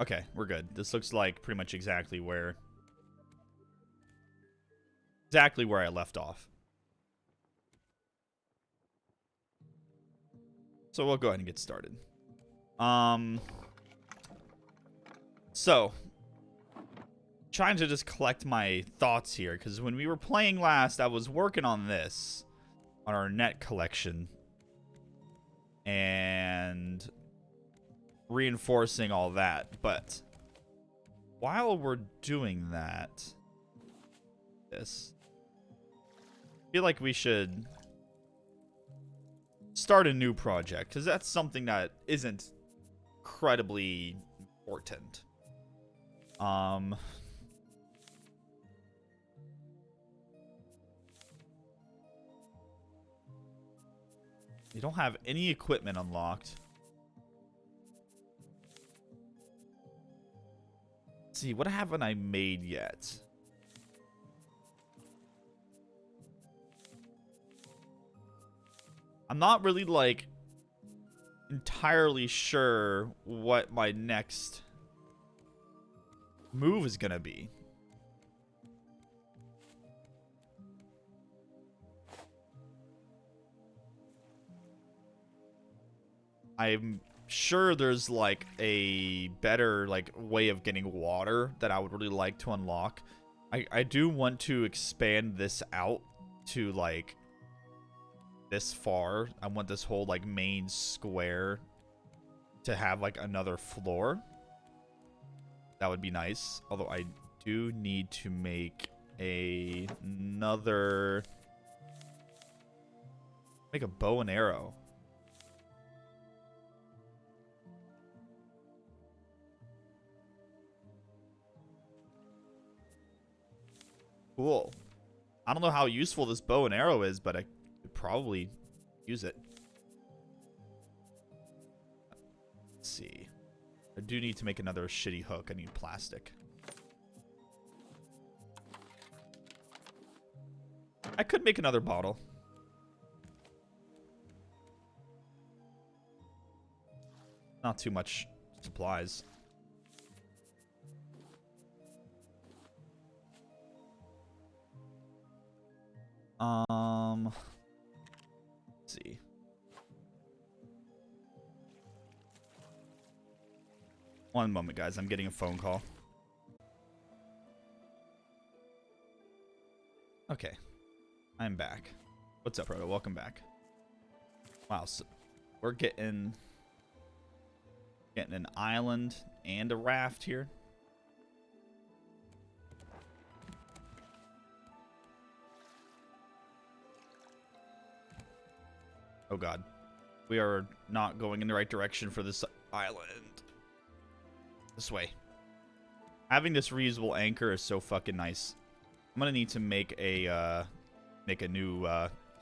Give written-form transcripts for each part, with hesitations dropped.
Okay, we're good. This looks like pretty much exactly where I left off. So we'll go ahead and get started. So trying to just collect my thoughts here, because when we were playing last, I was working on this, on our net collection, and reinforcing all that. But while we're doing that, I feel like we should start a new project, because that's something that isn't incredibly important. You don't have any equipment unlocked. Let's see, what haven't I made yet? I'm not really, like, entirely sure what my next move is gonna be. I'm sure there's like a better like way of getting water that I would really like to unlock. I do want to expand this out to like this far. I want this whole like main square to have like another floor. That would be nice. Although I do need to make another, make a bow and arrow. Cool. I don't know how useful this bow and arrow is, but I could probably use it. Let's see. I do need to make another shitty hook. I need plastic. I could make another bottle. Not too much supplies. Let's see. One moment, guys. I'm getting a phone call. Okay. I'm back. What's up, Proto? Welcome back. Wow, so we're getting an island and a raft here. Oh god. We are not going in the right direction for this island. This way. Having this reusable anchor is so fucking nice. I'm gonna need to make a new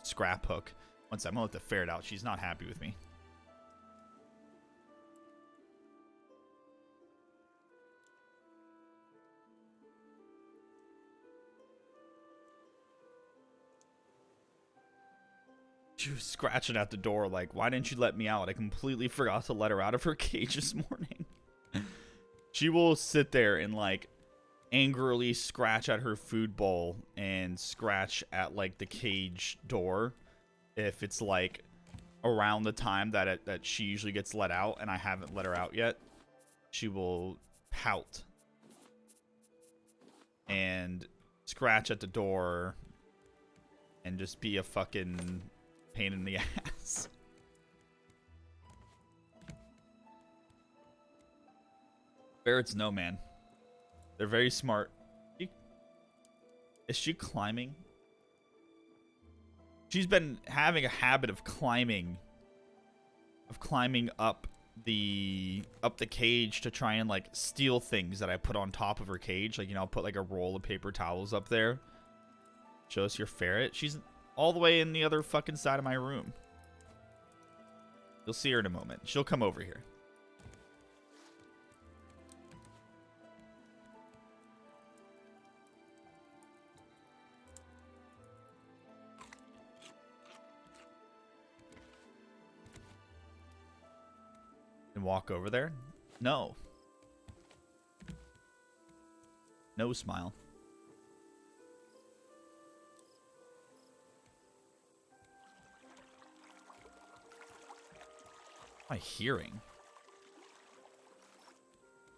scrap hook. One second, I'm gonna let the ferret out. She's not happy with me. She was scratching at the door like, why didn't you let me out? I completely forgot to let her out of her cage this morning. She will sit there and like angrily scratch at her food bowl and scratch at like the cage door if it's like around the time that she usually gets let out and I haven't let her out yet. She will pout and scratch at the door and just be a fucking pain in the ass. Ferrets know, man. They're very smart. Is she climbing? She's been having a habit of climbing up the cage to try and like steal things that I put on top of her cage. Like, you know, I'll put like a roll of paper towels up there. Show us your ferret. She's all the way in the other fucking side of my room. You'll see her in a moment. She'll come over here. And walk over there? No. No smile. What am I hearing?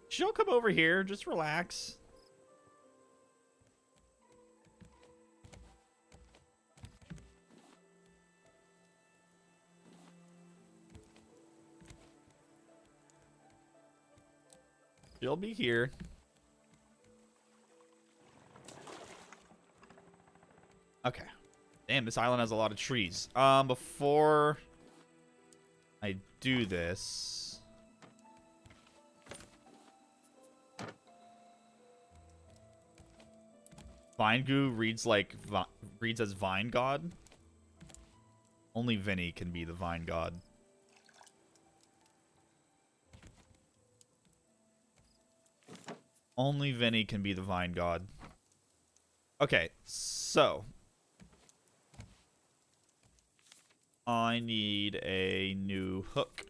She'll come over here. Just relax. She'll be here. Okay. Damn, this island has a lot of trees. Before I do this, Vine Goo reads as Vine God. Only Vinny can be the Vine God. Only Vinny can be the Vine God. Okay, so I need a new hook.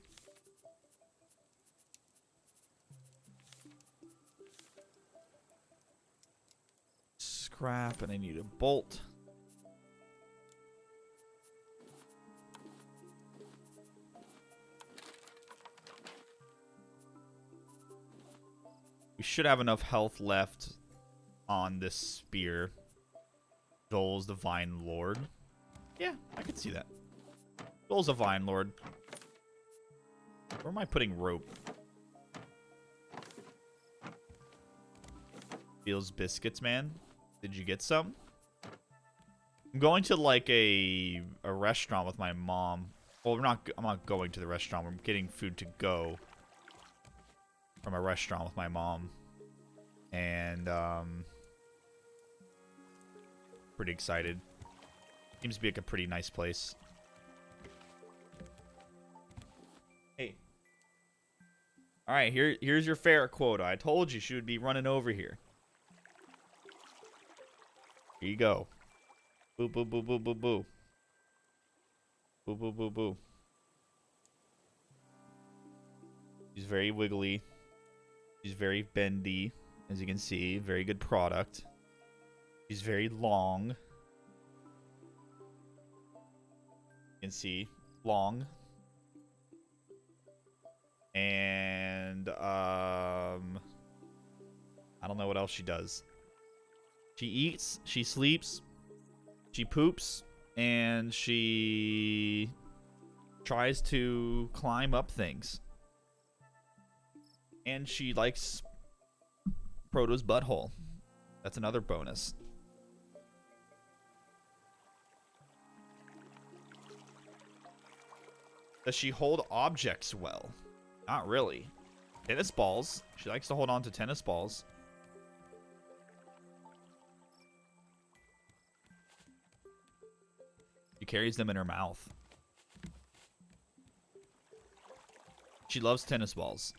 Scrap, and I need a bolt. We should have enough health left on this spear. Joel's the Vine Lord. Yeah, I could see that. Joel's a Vine Lord. Where am I putting rope? Feels biscuits, man. Did you get some? I'm going to like a restaurant with my mom. Well, I'm not going to the restaurant. We're getting food to go from a restaurant with my mom. And pretty excited. Seems to be like a pretty nice place. Hey. All right, here's your ferret quota. I told you she would be running over here. Here you go. Boo, boo, boo, boo, boo, boo. Boo, boo, boo, boo. She's very wiggly. She's very bendy, as you can see. Very good product. She's very long. You can see. Long. And, I don't know what else she does. She eats, she sleeps, she poops, and she tries to climb up things. And she likes Proto's butthole. That's another bonus. Does she hold objects well? Not really. Tennis balls. She likes to hold on to tennis balls. She carries them in her mouth. She loves tennis balls.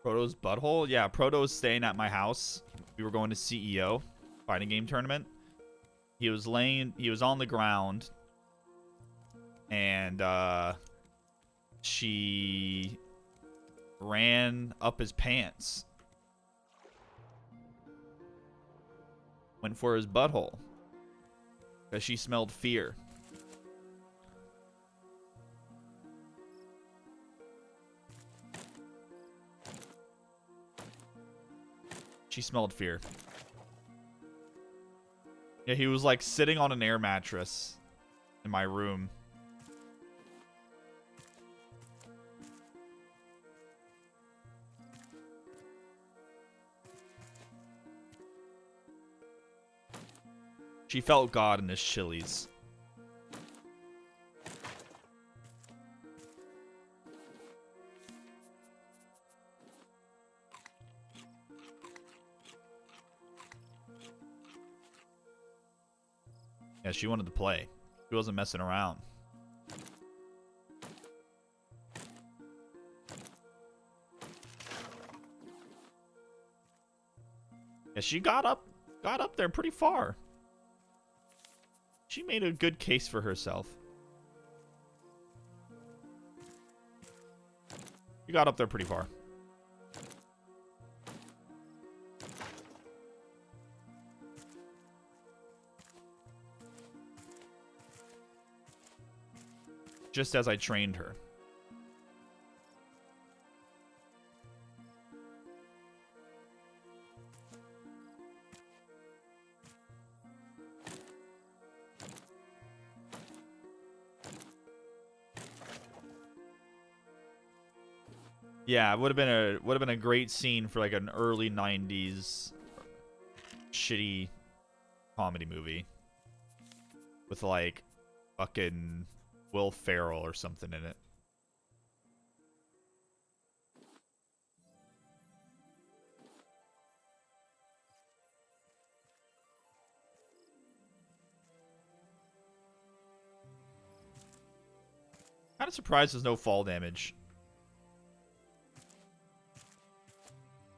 Proto's butthole? Yeah, Proto's staying at my house. We were going to CEO, fighting game tournament. He was on the ground. And, she ran up his pants. Went for his butthole. Because she smelled fear. She smelled fear. Yeah, he was like sitting on an air mattress in my room. She felt God in this Chili's. Yeah, she wanted to play. She wasn't messing around. Yeah, she got up there pretty far. She made a good case for herself. You got up there pretty far. Just as I trained her. Yeah, it would have been a great scene for like an early 90s shitty comedy movie with like fucking Will Ferrell or something in it. Kind of surprised there's no fall damage.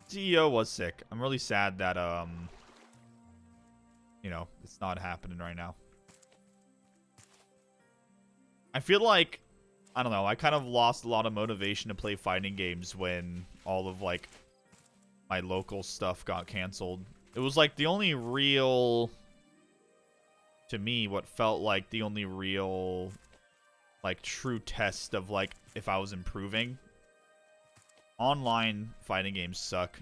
CEO was sick. I'm really sad that you know, it's not happening right now. I feel like, I don't know, I kind of lost a lot of motivation to play fighting games when all of like my local stuff got canceled. It was like the only real, to me, what felt like the only real like true test of like if I was improving. Online fighting games suck.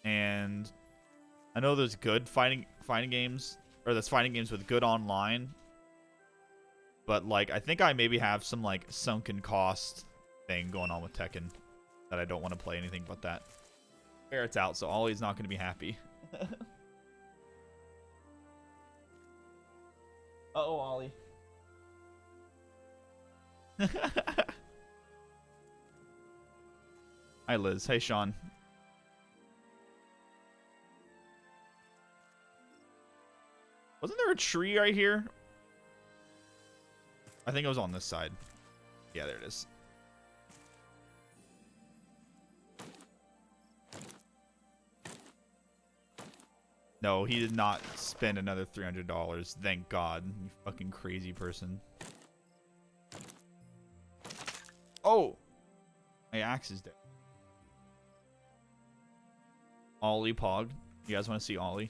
And I know there's good fighting games, or there's fighting games with good online. But like I think I maybe have some like sunken cost thing going on with Tekken that I don't want to play anything but that. Barrett's out, so Ollie's not going to be happy. Uh-oh, Ollie. Hi, Liz. Hey, Sean. Wasn't there a tree right here? I think it was on this side. Yeah, there it is. No, he did not spend another $300. Thank God. You fucking crazy person. Oh! My axe is dead. Ollie Pog. You guys want to see Ollie?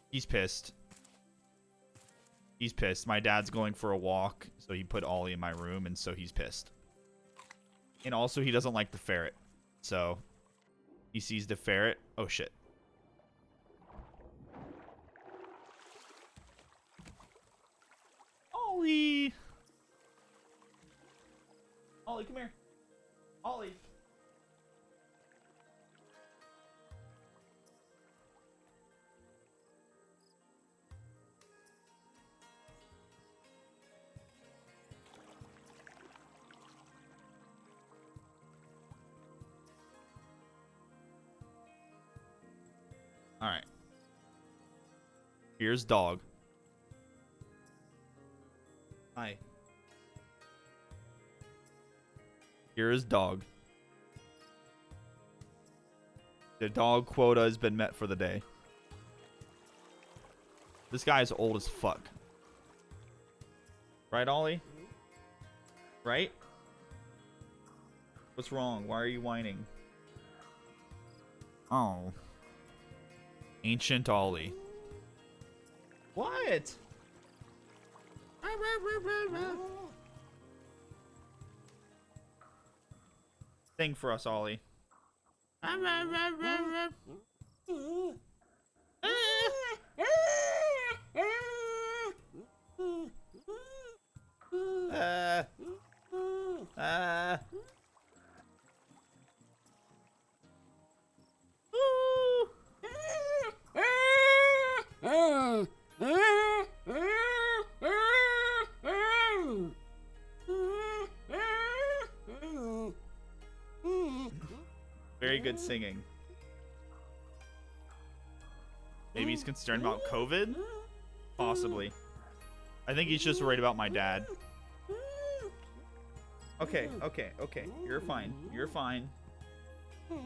He's pissed. He's pissed. My dad's going for a walk, so he put Ollie in my room, and so he's pissed. And also, he doesn't like the ferret. So, he sees the ferret. Oh, shit. Ollie! Ollie, come here. Ollie. Alright. Here's dog. Hi. Here's dog. The dog quota has been met for the day. This guy is old as fuck. Right, Ollie? Right? What's wrong? Why are you whining? Oh. Ancient Ollie. What? Sing for us, Ollie. Very good singing. Maybe he's concerned about COVID? Possibly. I think he's just worried about my dad. Okay, okay, okay. You're fine. You're fine.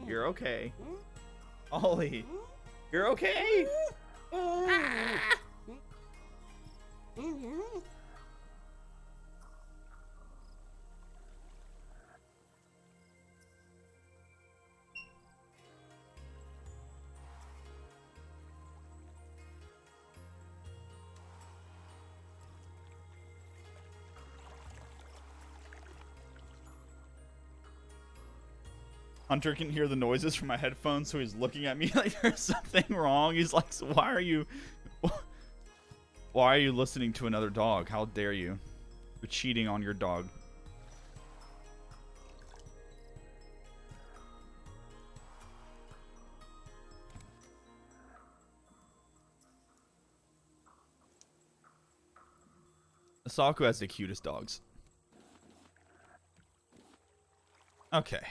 You're okay. Ollie. You're okay? Hunter can hear the noises from my headphones, so he's looking at me like there's something wrong. He's like, so why are you listening to another dog? How dare you? You're cheating on your dog. Asako has the cutest dogs. Okay.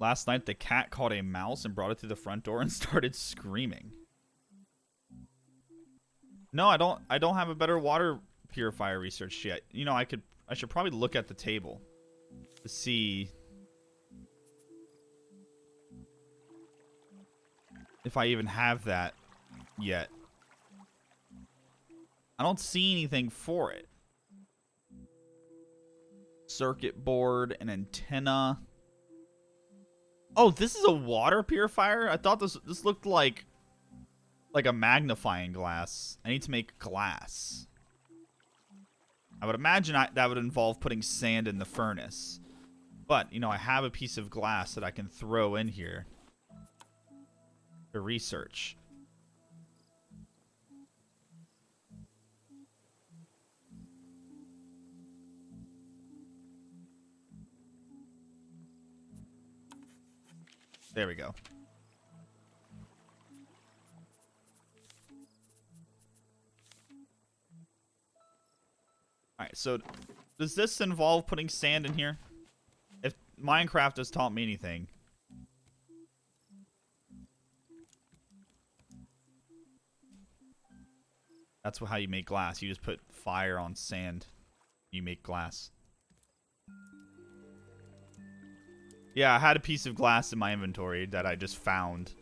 Last night, the cat caught a mouse and brought it to the front door and started screaming. No, I don't have a better water purifier research yet. You know, I should probably look at the table to see if I even have that yet. I don't see anything for it. Circuit board, an antenna. Oh, this is a water purifier? I thought this looked like a magnifying glass. I need to make glass. I would imagine that would involve putting sand in the furnace. But, you know, I have a piece of glass that I can throw in here to research. There we go. Alright, so does this involve putting sand in here? If Minecraft has taught me anything. That's how you make glass. You just put fire on sand. You make glass. Yeah, I had a piece of glass in my inventory that I just found.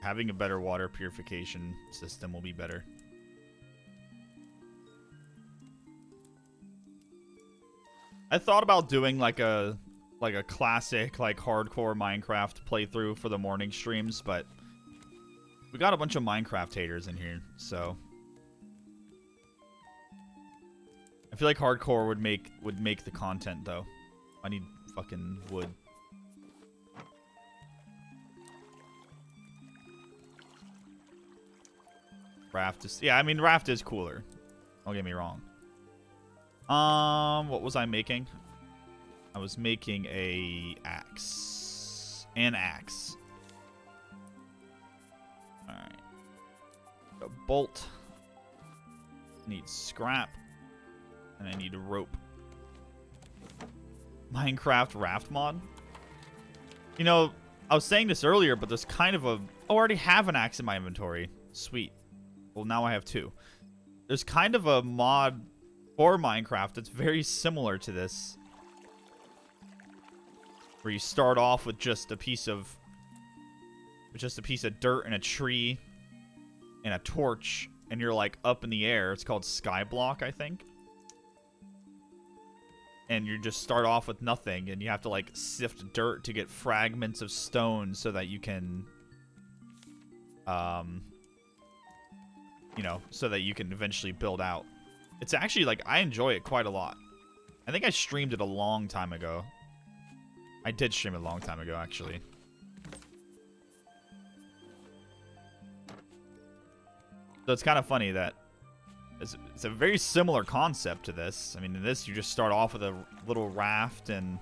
Having a better water purification system will be better. I thought about doing like a classic, like hardcore Minecraft playthrough for the morning streams, but we got a bunch of Minecraft haters in here, so I feel like hardcore would make the content though. I need fucking wood. Raft is, yeah, I mean Raft is cooler. Don't get me wrong. What was I making? I was making a axe. An axe. Alright. A bolt. Need scrap. And I need a rope. Minecraft Raft mod? You know, I was saying this earlier, but there's kind of a... Oh, I already have an axe in my inventory. Sweet. Well, now I have two. There's kind of a mod for Minecraft that's very similar to this. Where you start off with just a piece of... dirt and a tree and a torch. And you're like up in the air. It's called Skyblock, I think. And you just start off with nothing, and you have to like sift dirt to get fragments of stone so that you can, you know, so that you can eventually build out. It's actually like, I enjoy it quite a lot. I think I streamed it a long time ago. I did stream it a long time ago, actually. So it's kind of funny that it's a very similar concept to this. I mean, in this, you just start off with a little raft and...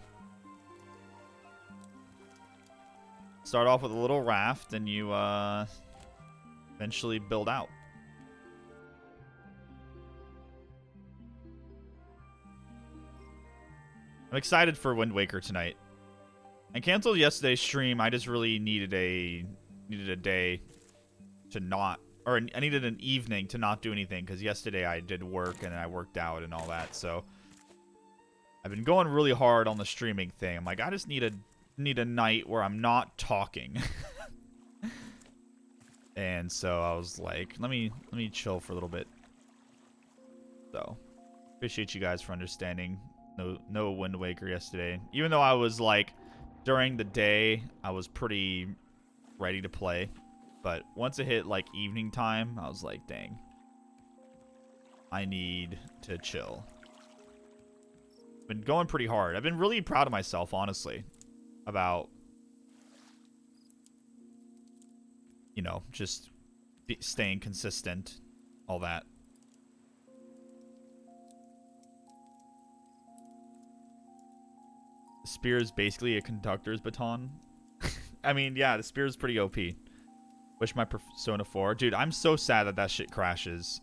you, eventually build out. I'm excited for Wind Waker tonight. I canceled yesterday's stream. I just really needed a day to not, or I needed an evening to not do anything, because yesterday I did work and I worked out and all that. So I've been going really hard on the streaming thing. I'm like, I just need a night where I'm not talking. And so I was like, let me chill for a little bit. So appreciate you guys for understanding. No Wind Waker yesterday. Even though I was like, during the day, I was pretty ready to play. But once it hit like evening time, I was like, dang. I need to chill. Been going pretty hard. I've been really proud of myself, honestly. About, you know, just staying consistent. All that. The spear is basically a conductor's baton. I mean, yeah, the spear is pretty OP. Wish my Persona 4. Dude, I'm so sad that shit crashes.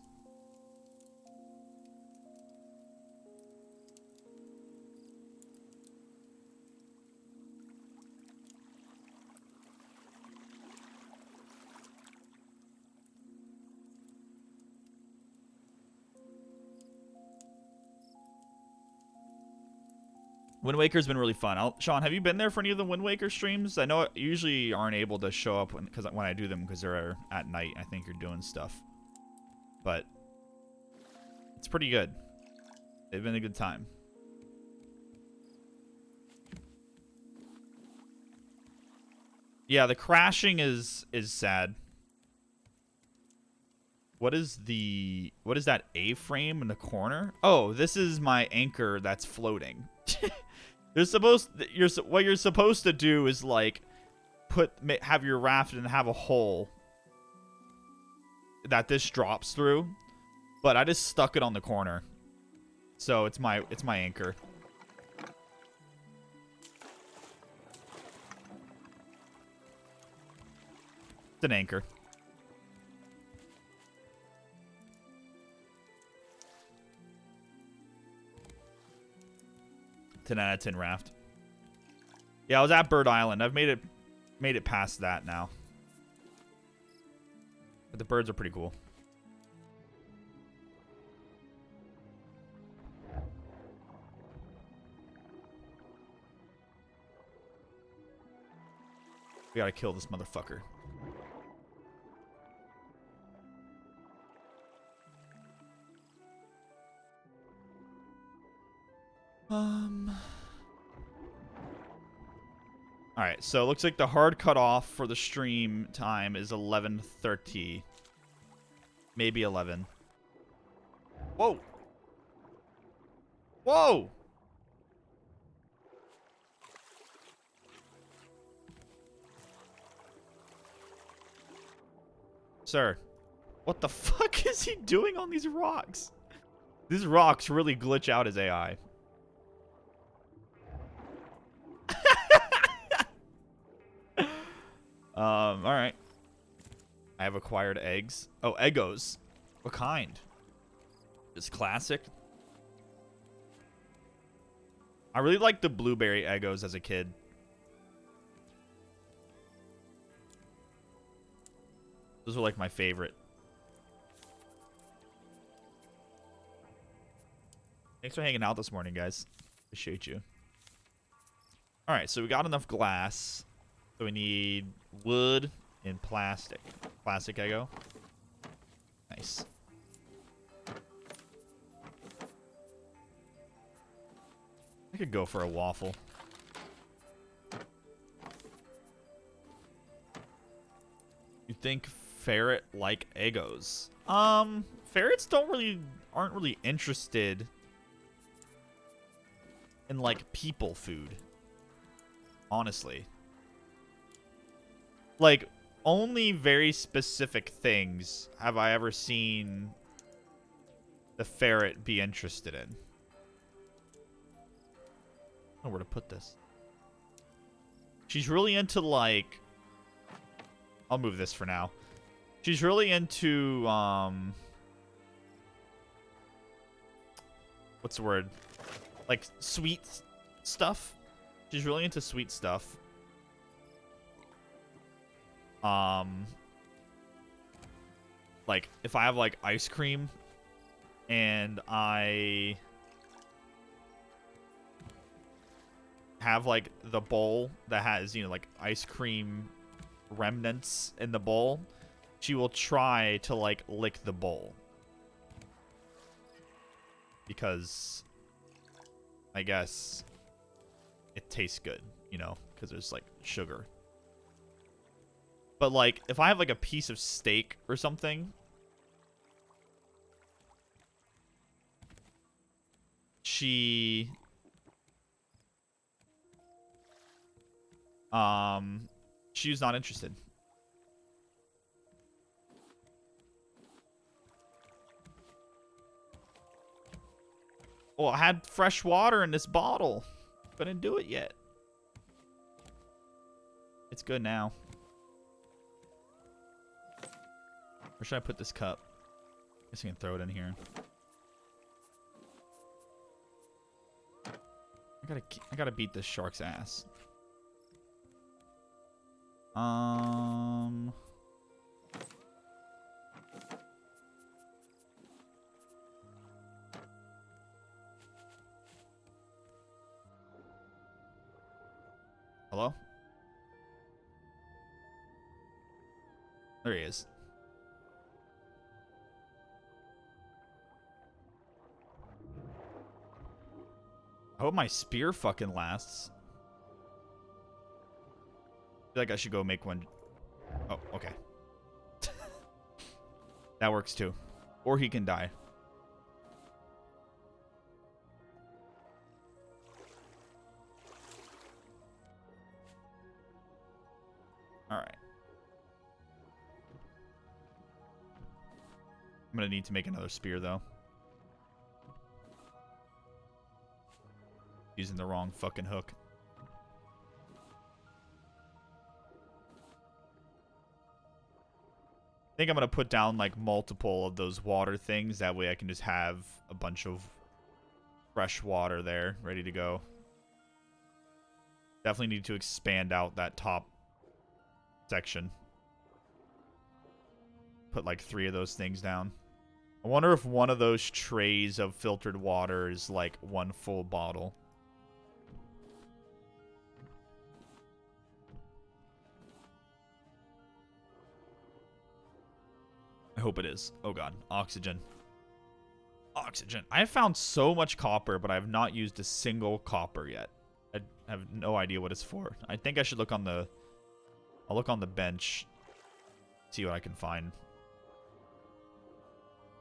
Wind Waker's been really fun. Sean, have you been there for any of the Wind Waker streams? I know you usually aren't able to show up when I do them because they're at night. I think you're doing stuff. But it's pretty good. They've been a good time. Yeah, the crashing is sad. What is that A-frame in the corner? Oh, this is my anchor that's floating. What you're supposed to do is like have your raft and have a hole that this drops through, but I just stuck it on the corner, so it's my anchor. It's an anchor. 10 out of 10 raft. Yeah, I was at Bird Island. I've made it past that now. But the birds are pretty cool. We gotta kill this motherfucker. Alright, so it looks like the hard cutoff for the stream time is 11:30. Maybe 11. Whoa! Whoa! Sir, what the fuck is he doing on these rocks? These rocks really glitch out his AI. Alright. I have acquired eggs. Oh, Eggos. What kind? Just classic? I really liked the blueberry Eggos as a kid. Those were like my favorite. Thanks for hanging out this morning, guys. Appreciate you. Alright, so we got enough glass. So we need wood and plastic. Plastic Eggo. Nice. I could go for a waffle. You think ferret like Eggos? Ferrets aren't really interested in like people food. Honestly. Like, only very specific things have I ever seen the ferret be interested in. I don't know where to put this. She's really into, like... I'll move this for now. She's really into, what's the word? Like, sweet stuff. She's really into sweet stuff. Um, like if I have like ice cream and I have like the bowl that has, you know, like ice cream remnants in the bowl, she will try to like lick the bowl because I guess it tastes good, you know, because there's like sugar. But like if I have like a piece of steak or something, she's not interested. Well, I had fresh water in this bottle. Couldn't do it yet. It's good now. Where should I put this cup? I guess I can throw it in here. I gotta beat this shark's ass. Hello? There he is. I hope my spear fucking lasts. I feel like I should go make one. Oh, okay. That works too. Or he can die. Alright. I'm gonna need to make another spear though. Using the wrong fucking hook. I think I'm gonna put down like multiple of those water things. That way I can just have a bunch of fresh water there ready to go. Definitely need to expand out that top section. Put like 3 of those things down. I wonder if one of those trays of filtered water is like 1 full bottle. I hope it is. Oh god, oxygen. Oxygen. I have found so much copper, but I have not used a single copper yet. I have no idea what it's for. I think I should look on the... I'll look on the bench. See what I can find.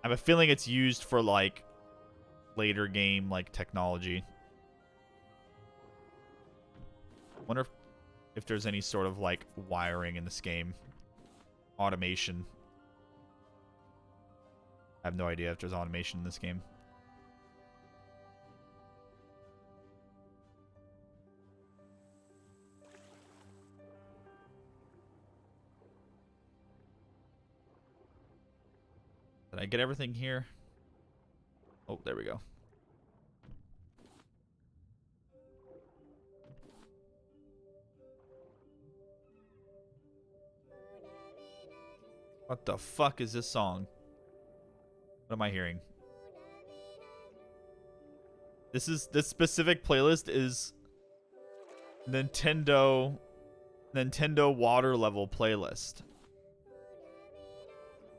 I have a feeling it's used for, like, later game, like, technology. Wonder if there's any sort of, like, wiring in this game. Automation. I have no idea if there's automation in this game. Did I get everything here? Oh, there we go. What the fuck is this song? What am I hearing? This specific playlist is Nintendo water level playlist.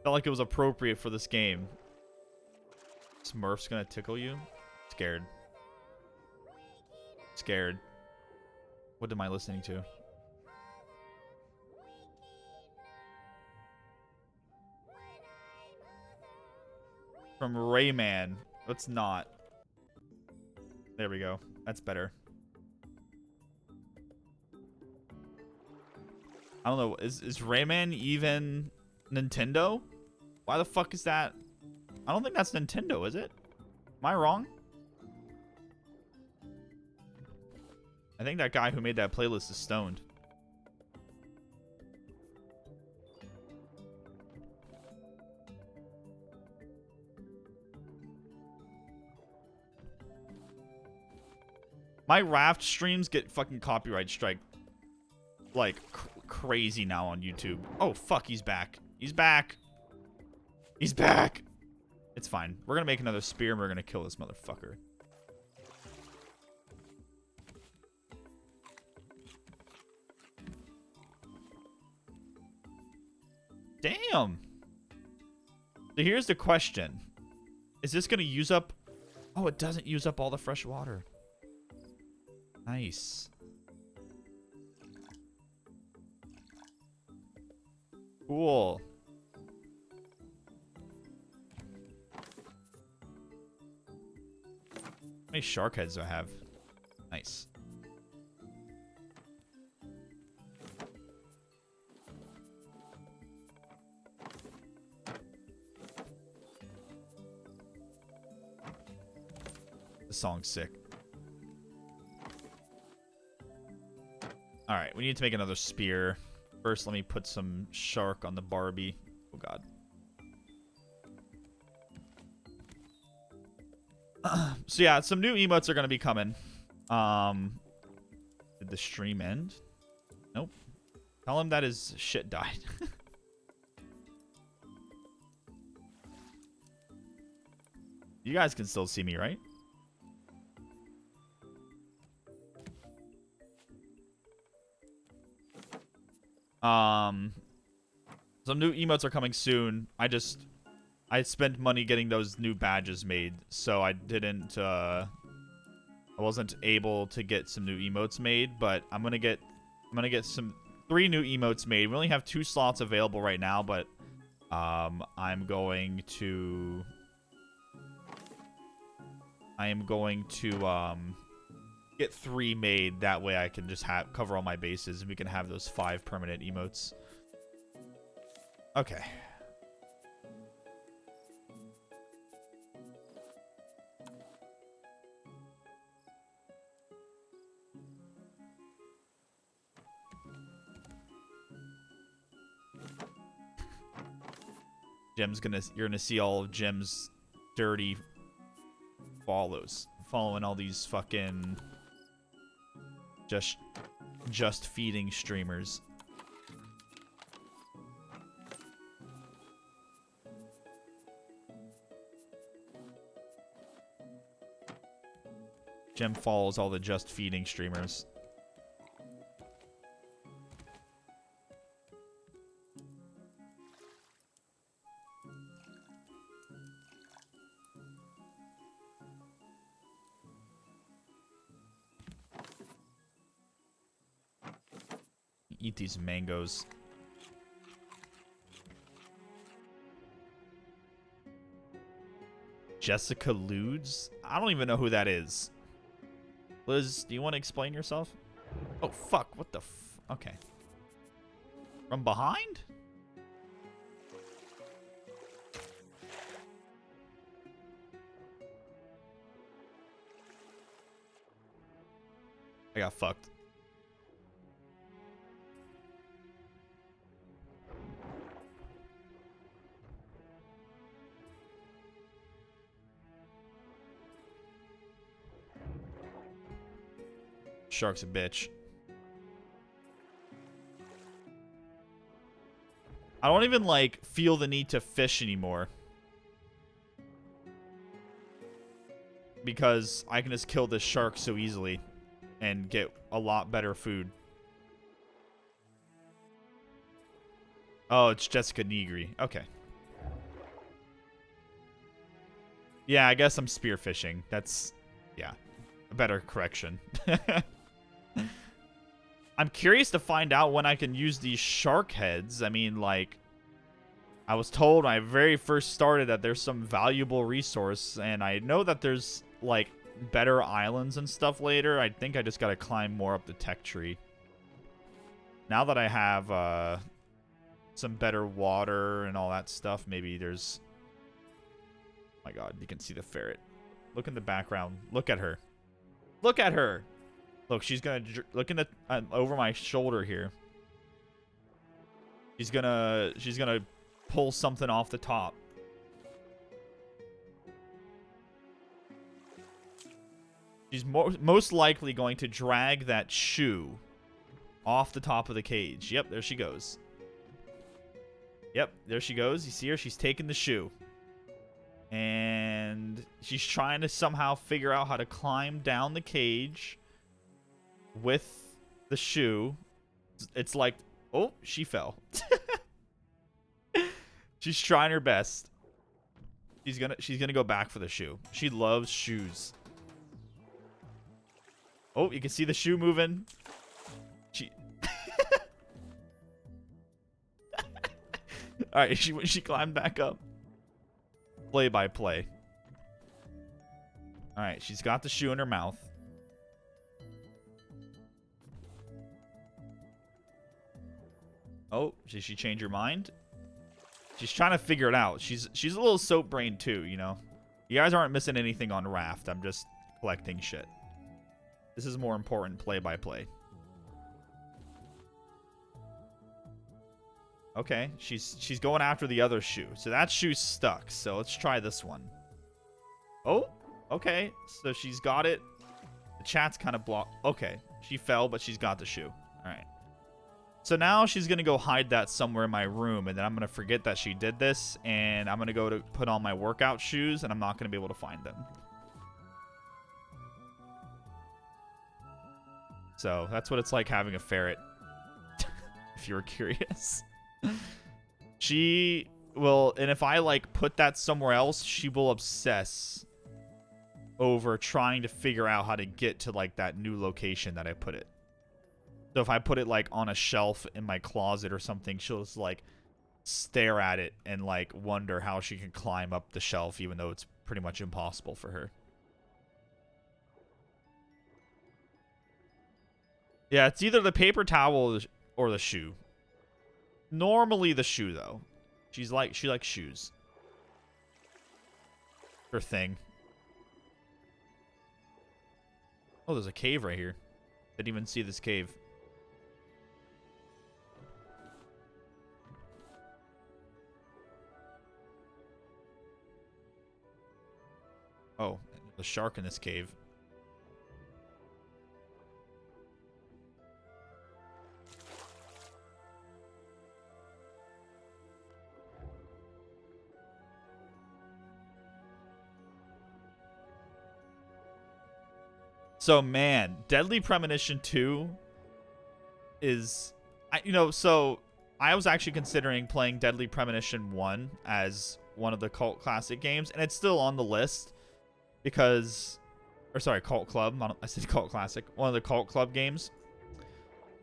Felt like it was appropriate for this game. Smurf's gonna tickle you? Scared. Scared. What am I listening to? From Rayman. Let's not. There we go. That's better. I don't know. Is Rayman even Nintendo? Why the fuck is that? I don't think that's Nintendo, is it? Am I wrong? I think that guy who made that playlist is stoned. My Raft streams get fucking copyright strike like crazy now on YouTube. Oh, fuck, he's back. He's back. He's back. It's fine. We're gonna make another spear and we're gonna kill this motherfucker. Damn. So here's the question. Is this gonna use up... Oh, it doesn't use up all the fresh water. Nice. Cool. How many shark heads do I have? Nice. The song's sick. Alright, we need to make another spear. First, let me put some shark on the Barbie. Oh, God. So, yeah, some new emotes are going to be coming. Did the stream end? Nope. Tell him that his shit died. You guys can still see me, right? Some new emotes are coming soon. I spent money getting those new badges made, so I wasn't able to get some new emotes made, but I'm gonna get 3 new emotes made. We only have 2 slots available right now, but I'm going to get 3 made. That way I can just cover all my bases and we can have those 5 permanent emotes. Okay. You're gonna see all of Jim's dirty following all these fucking just feeding streamers. Jim follows all the just feeding streamers. Eat these mangoes. Jessica Ludes? I don't even know who that is. Liz, do you want to explain yourself? Oh, fuck. What the okay. From behind? I got fucked. Shark's a bitch. I don't even, like, feel the need to fish anymore. Because I can just kill this shark so easily and get a lot better food. Oh, it's Jessica Negri. Okay. Yeah, I guess I'm spearfishing. That's, yeah, a better correction. I'm curious to find out when I can use these shark heads. I mean, like, I was told when I very first started that there's some valuable resource, and I know that there's, like, better islands and stuff later. I think I just gotta climb more up the tech tree. Now that I have some better water and all that stuff, maybe there's... Oh my god, you can see the ferret. Look in the background. Look at her. Look at her! Look, she's gonna look in the over my shoulder here. She's gonna pull something off the top. She's most likely going to drag that shoe Off the top of the cage. Yep, there she goes. Yep, there she goes. You see her? She's taking the shoe. And she's trying to somehow figure out how to climb down the cage with the shoe. It's like, oh, she fell. She's trying her best. She's gonna go back for the shoe. She loves shoes. Oh, you can see the shoe moving. She Alright, she climbed back up. Play by play. Alright, she's got the shoe in her mouth. Oh, did she change her mind? She's trying to figure it out. She's a little soap brain too, you know. You guys aren't missing anything on Raft. I'm just collecting shit. This is more important play by play. Okay, she's going after the other shoe. So that shoe's stuck. So let's try this one. Oh, okay. So she's got it. The chat's kind of blocked. Okay, she fell, but she's got the shoe. All right. So now she's going to go hide that somewhere in my room, and then I'm going to forget that she did this, and I'm going to go to put on my workout shoes, and I'm not going to be able to find them. So that's what it's like having a ferret, if you were curious. She will, and if I like put that somewhere else, she will obsess over trying to figure out how to get to like that new location that I put it. So if I put it like on a shelf in my closet or something, she'll just like stare at it and like wonder how she can climb up the shelf, even though it's pretty much impossible for her. Yeah, it's either the paper towel or the shoe. Normally the shoe though. She likes shoes. Her thing. Oh, there's a cave right here. Didn't even see this cave. Oh, the shark in this cave. So, man, Deadly Premonition 2 is... so I was actually considering playing Deadly Premonition 1 as one of the cult classic games, and it's still on the list because... Or, sorry, Cult Club. I said cult classic. One of the Cult Club games.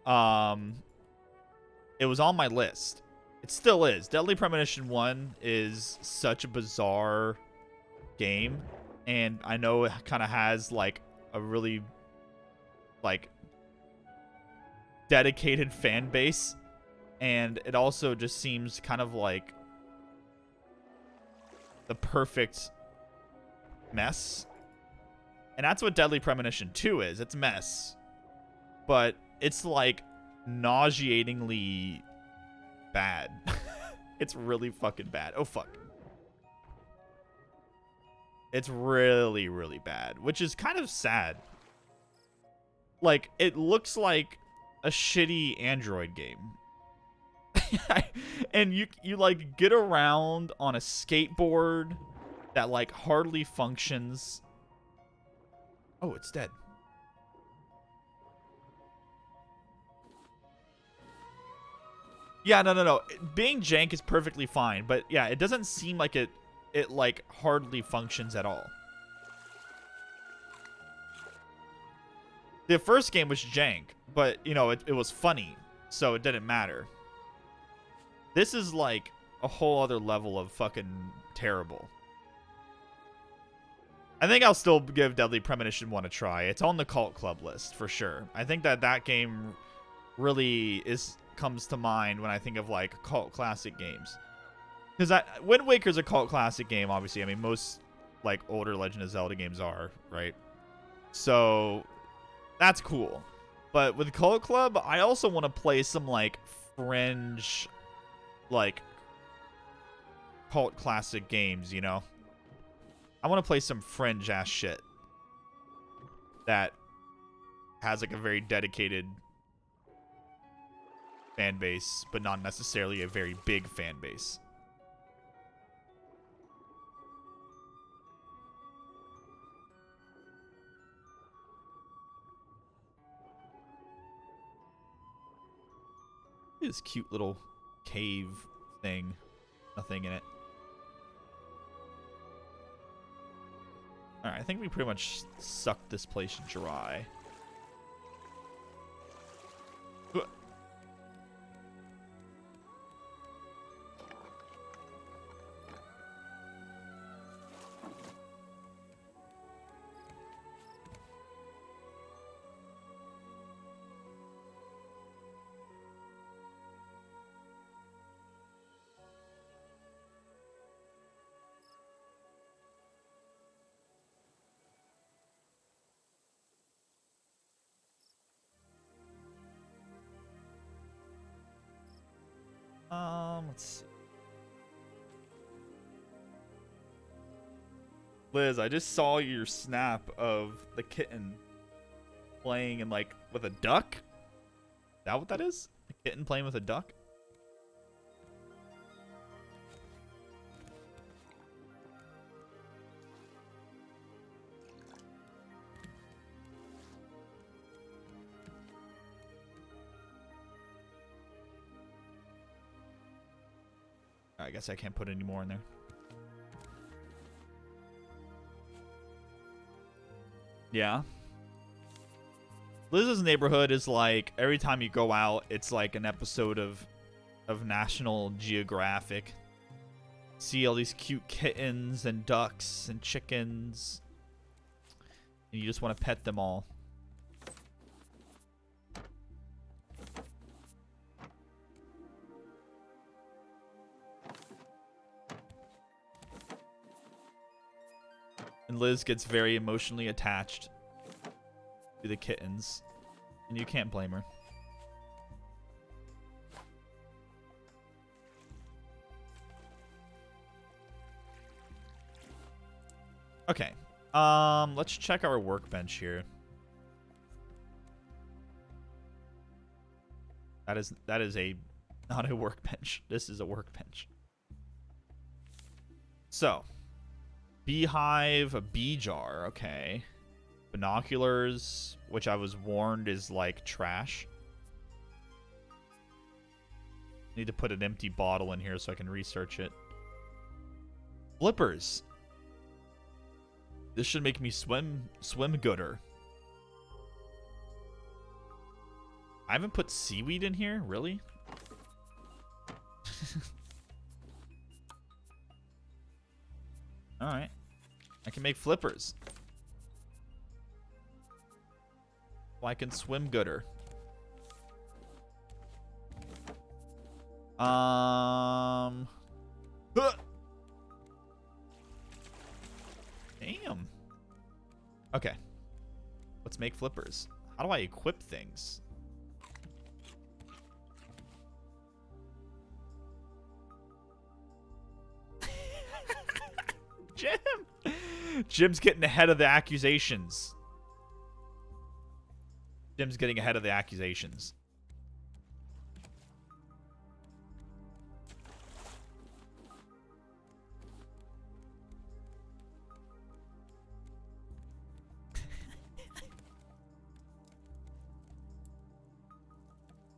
It was on my list. It still is. Deadly Premonition 1 is such a bizarre game, and I know it kind of has, like, a really like dedicated fan base, and it also just seems kind of like the perfect mess. And that's what Deadly Premonition 2 is. It's mess, but it's like nauseatingly bad. It's really fucking bad. Oh fuck. It's really, really bad, which is kind of sad. Like, it looks like a shitty Android game. And you like get around on a skateboard that like hardly functions. Oh, it's dead. Yeah, no. Being jank is perfectly fine, but yeah, it doesn't seem like it like hardly functions at all. The first game was jank, but you know, it was funny, so it didn't matter. This is like a whole other level of fucking terrible. I think I'll still give Deadly Premonition 1 a try. It's on the Cult Club list for sure. I think that game really comes to mind when I think of like cult classic games. Because Wind Waker's a cult classic game, obviously. I mean, most like older Legend of Zelda games are, right? So that's cool. But with Cult Club, I also want to play some like fringe, like cult classic games, you know? I want to play some fringe ass shit that has like a very dedicated fan base, but not necessarily a very big fan base. This cute little cave thing. Nothing in it. Alright, I think we pretty much sucked this place dry. Let's see. Liz, I just saw your snap of the kitten playing in, like, with a duck. Is that what that is? A kitten playing with a duck? I guess I can't put any more in there. Yeah. Liz's neighborhood is like, every time you go out, it's like an episode of National Geographic. See all these cute kittens and ducks and chickens. And you just want to pet them all. And Liz gets very emotionally attached to the kittens. And you can't blame her. Okay. Let's check our workbench here. That is not a workbench. This is a workbench. So, beehive, a bee jar, okay. Binoculars, which I was warned is like trash. Need to put an empty bottle in here so I can research it. Flippers. This should make me swim gooder. I haven't put seaweed in here, really? Alright. I can make flippers. Well, I can swim gooder. Damn. Okay. Let's make flippers. How do I equip things? Jim's getting ahead of the accusations. Jim's getting ahead of the accusations.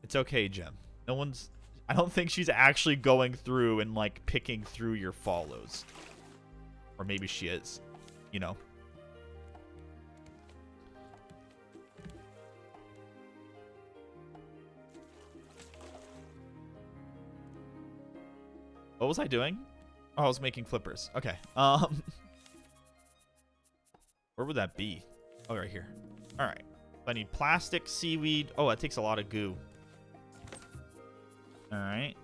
It's okay, Jim. No one's... I don't think she's actually going through and, like, picking through your follows. Or maybe she is. You know. What was I doing? Oh, I was making flippers. Okay. Where would that be? Oh, right here. All right. I need plastic, seaweed. Oh, that takes a lot of goo. All right.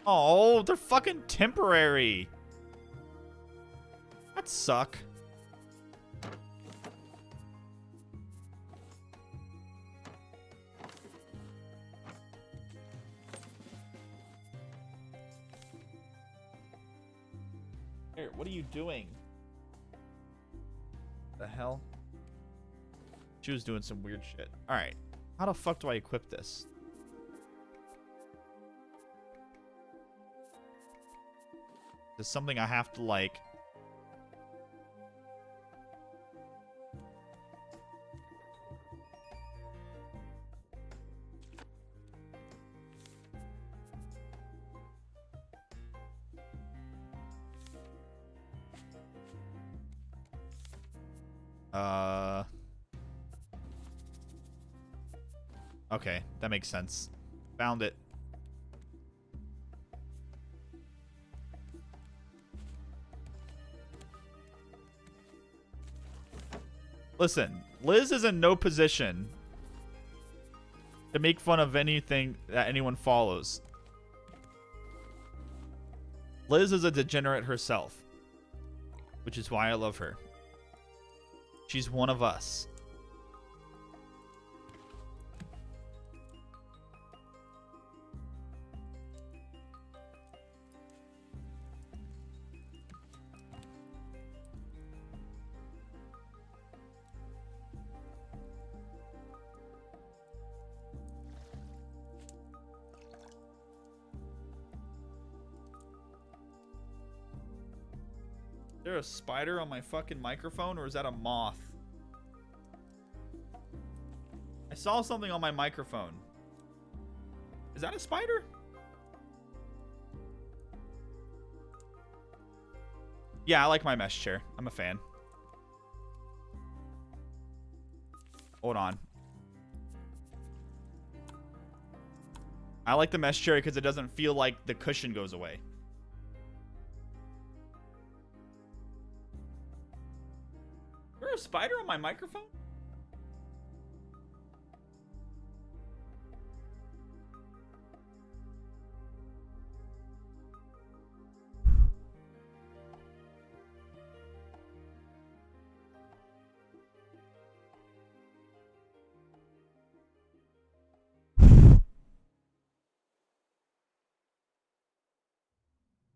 Oh, they're fucking temporary. That suck. Here, what are you doing? The hell? She was doing some weird shit. Alright. How the fuck do I equip this? Is this something I have to, like... Okay, that makes sense. Found it. Listen, Liz is in no position to make fun of anything that anyone follows. Liz is a degenerate herself, which is why I love her. She's one of us. Is there a spider on my fucking microphone, or is that a moth? I saw something on my microphone. Is that a spider? Yeah, I like my mesh chair. I'm a fan. Hold on. I like the mesh chair because it doesn't feel like the cushion goes away. Is there a spider on my microphone?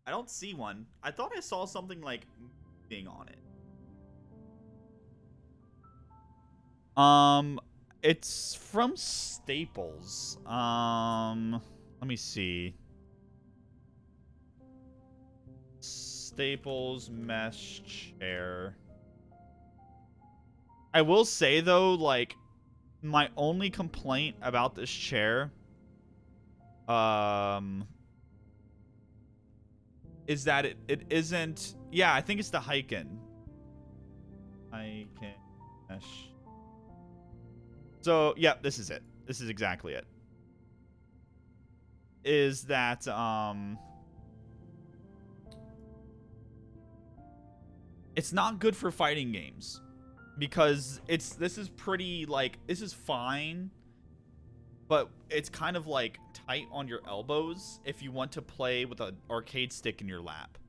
I don't see one. I thought I saw something like being on it. It's from Staples. Let me see. Staples mesh chair. I will say though, like, my only complaint about this chair, is that it isn't. Yeah, I think it's the Hyken. Hyken mesh. So, yeah, this is it. This is exactly it. Is that, it's not good for fighting games. Because this is pretty, like, this is fine. But it's kind of, like, tight on your elbows if you want to play with an arcade stick in your lap.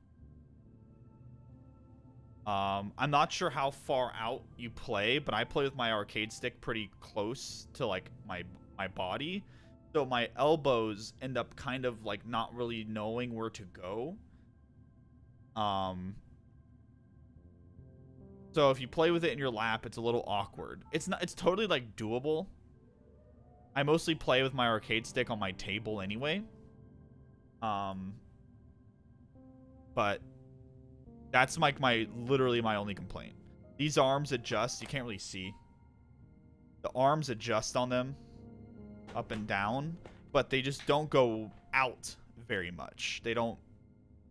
I'm not sure how far out you play, but I play with my arcade stick pretty close to, like, my body. So my elbows end up kind of, like, not really knowing where to go. So if you play with it in your lap, it's a little awkward. It's totally, like, doable. I mostly play with my arcade stick on my table anyway. But that's like literally my only complaint. These arms adjust. You can't really see. The arms adjust on them up and down, but they just don't go out very much. They don't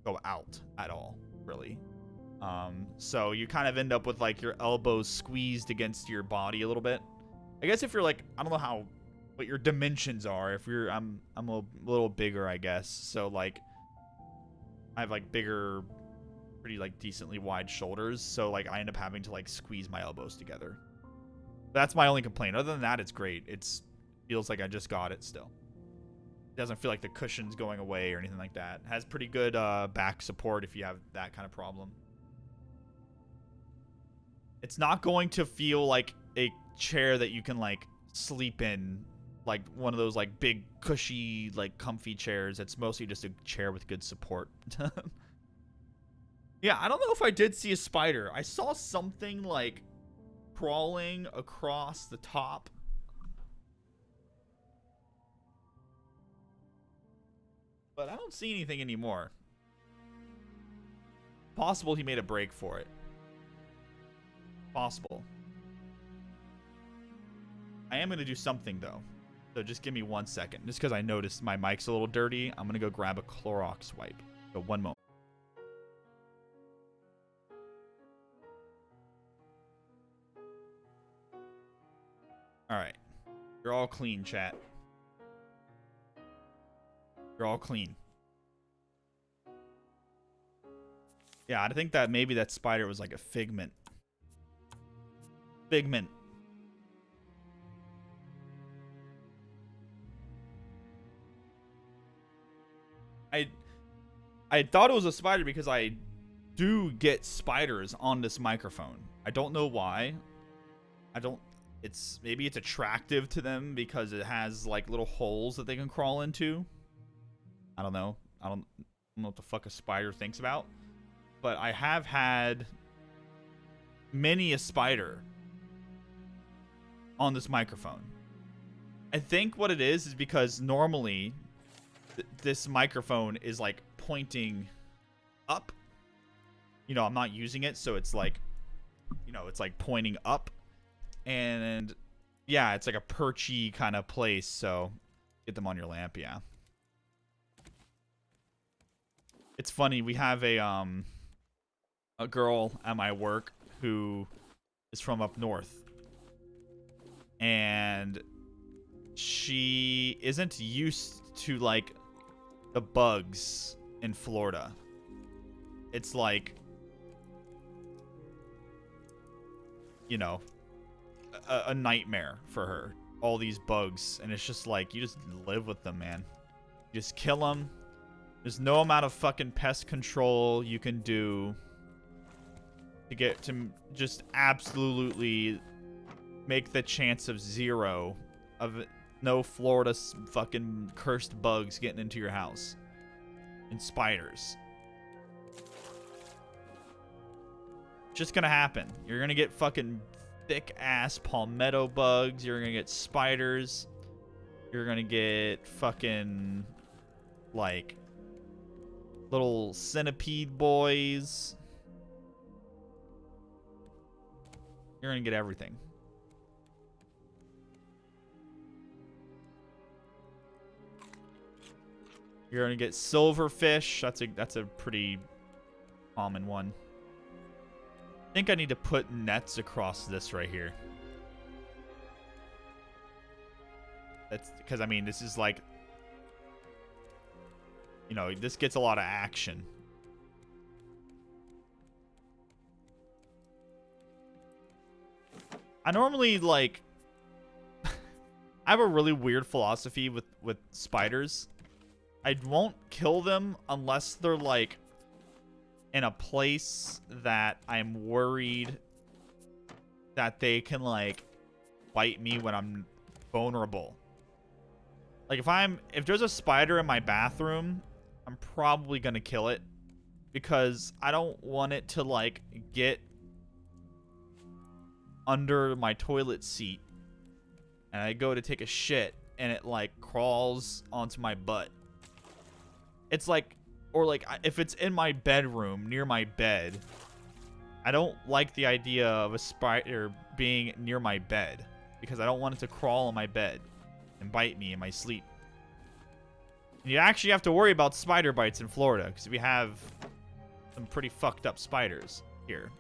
go out at all, really. So you kind of end up with, like, your elbows squeezed against your body a little bit. I guess if you're, like, I don't know what your dimensions are. If you're, I'm a little bigger, I guess. So, like, I have, like, bigger, pretty, like, decently wide shoulders. So, like, I end up having to, like, squeeze my elbows together. That's my only complaint. Other than that, it's great. Feels like I just got it still. It doesn't feel like the cushion's going away or anything like that. It has pretty good back support if you have that kind of problem. It's not going to feel like a chair that you can, like, sleep in, like one of those, like, big cushy, like, comfy chairs. It's mostly just a chair with good support. Yeah, I don't know if I did see a spider. I saw something like crawling across the top. But I don't see anything anymore. Possible he made a break for it. Possible. I am going to do something, though. So just give me 1 second. Just because I noticed my mic's a little dirty, I'm going to go grab a Clorox wipe. So 1 moment. All right. You're all clean, chat. You're all clean. Yeah, I think that maybe that spider was like a figment. Figment. I thought it was a spider because I do get spiders on this microphone. I don't know why. Maybe it's attractive to them because it has like little holes that they can crawl into. I don't know. I don't know what the fuck a spider thinks about. But I have had many a spider on this microphone. I think what it is because normally this microphone is like pointing up. You know, I'm not using it, so it's like, you know, it's like pointing up. And yeah, it's like a perchy kind of place, so get them on your lamp, yeah. It's funny, we have a girl at my work who is from up north. And she isn't used to like the bugs in Florida. It's like, you know, a nightmare for her. All these bugs, and it's just like, you just live with them, man. You just kill them. There's no amount of fucking pest control you can do to get to just absolutely make the chance of 0 of no Florida fucking cursed bugs getting into your house. And spiders. Just gonna happen. You're gonna get fucking thick ass palmetto bugs. You're gonna get spiders. You're gonna get fucking like little centipede boys. You're gonna get everything. You're gonna get silverfish. That's a pretty common one. I think I need to put nets across this right here. That's because, I mean, this is like, you know, this gets a lot of action. I normally like I have a really weird philosophy with spiders. I won't kill them unless they're like in a place that I'm worried that they can like bite me when I'm vulnerable. Like if there's a spider in my bathroom, I'm probably gonna kill it because I don't want it to like get under my toilet seat and I go to take a shit and it like crawls onto my butt. It's like, or like if it's in my bedroom near my bed, I don't like the idea of a spider being near my bed because I don't want it to crawl on my bed and bite me in my sleep. And you actually have to worry about spider bites in Florida because we have some pretty fucked up spiders here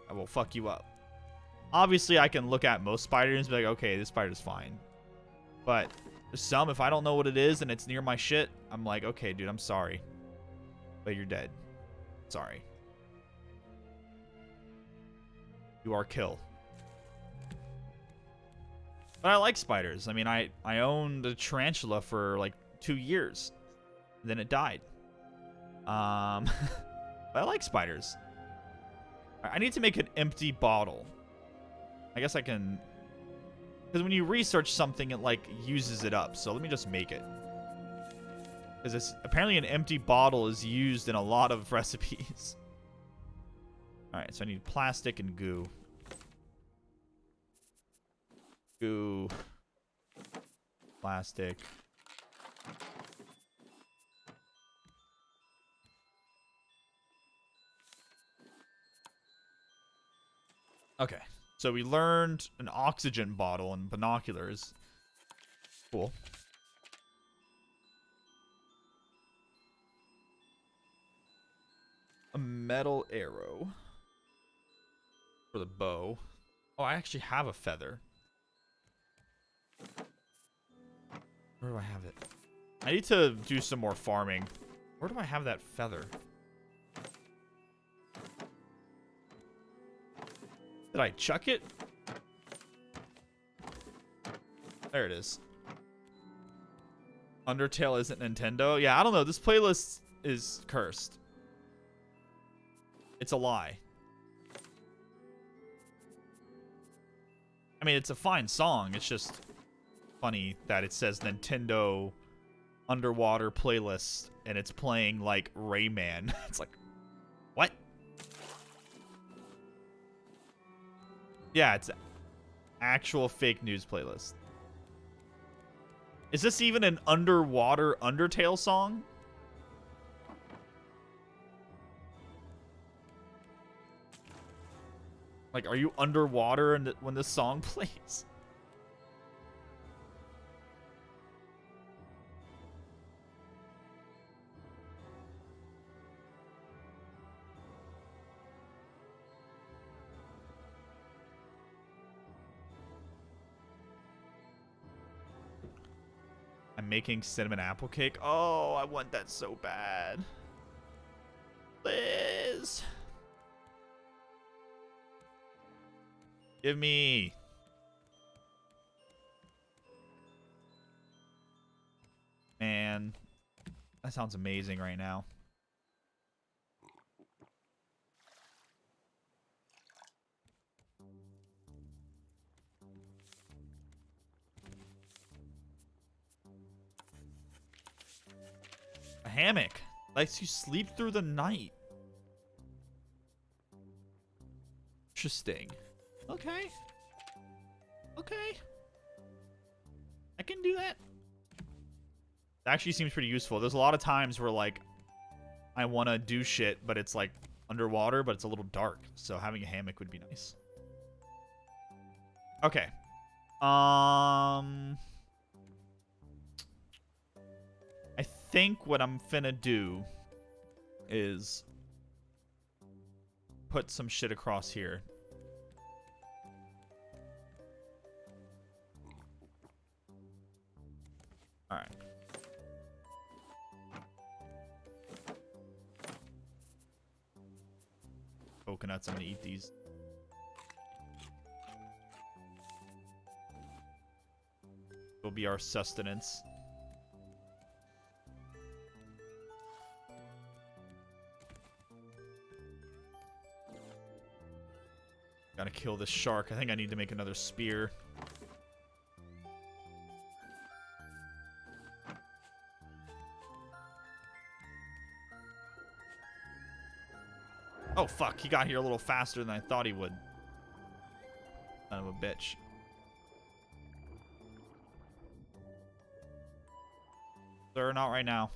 that will fuck you up. Obviously, I can look at most spiders and be like, okay, this spider's fine. But there's some, if I don't know what it is and it's near my shit, I'm like, okay, dude, I'm sorry. But you're dead. Sorry. You are kill. But I like spiders. I mean, I owned a tarantula for like 2 years. Then it died. But I like spiders. I need to make an empty bottle. I guess I can... Because when you research something, it like uses it up. So let me just make it. Because apparently an empty bottle is used in a lot of recipes. Alright, so I need plastic and goo. Goo. Plastic. Okay, so we learned an oxygen bottle and binoculars. Cool. A metal arrow for the bow. Oh, I actually have a feather. Where do I have it? I need to do some more farming. Where do I have that feather? Did I chuck it? There it is. Undertale isn't Nintendo? Yeah, I don't know. This playlist is cursed. It's a lie. I mean, it's a fine song. It's just funny that it says Nintendo underwater playlist and it's playing like Rayman. It's like, what? Yeah, it's actual fake news playlist. Is this even an underwater Undertale song? Like, are you underwater when this song plays? I'm making cinnamon apple cake. Oh, I want that so bad. Liz. Give me. Man, that sounds amazing right now. A hammock lets you sleep through the night. Interesting. Okay. Okay. I can do that. It actually seems pretty useful. There's a lot of times where, like, I want to do shit, but it's, like, underwater, but it's a little dark. So having a hammock would be nice. Okay. I think what I'm finna do is put some shit across here. Alright. Coconuts, I'm gonna eat these. Will be our sustenance. Gotta kill this shark. I think I need to make another spear. Oh, fuck. He got here a little faster than I thought he would. Son of a bitch. Sir, not right now.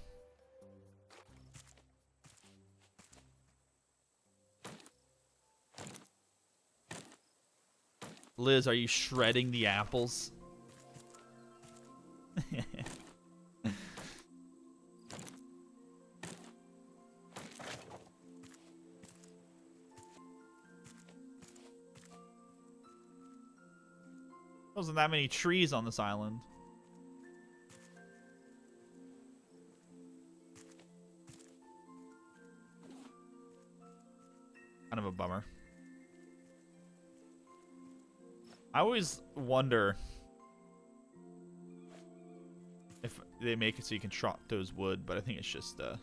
Liz, are you shredding the apples? Wasn't that many trees on this island. Kind of a bummer. I always wonder if they make it so you can chop those wood, but I think it's just a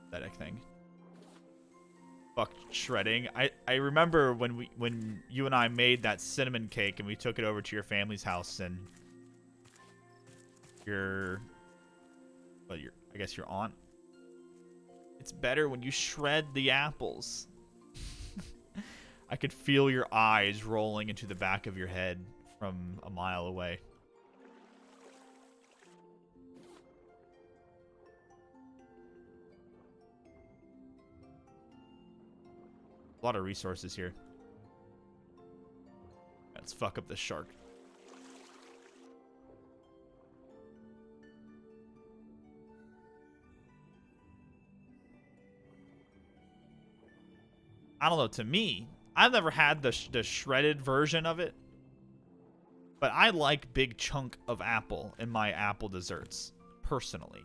aesthetic thing. Fuck shredding. I remember when you and I made that cinnamon cake and we took it over to your family's house and I guess your aunt. It's better when you shred the apples. I could feel your eyes rolling into the back of your head from a mile away. A lot of resources here. Let's fuck up this shark. I don't know, to me, I've never had the shredded version of it, but I like big chunk of apple in my apple desserts, personally.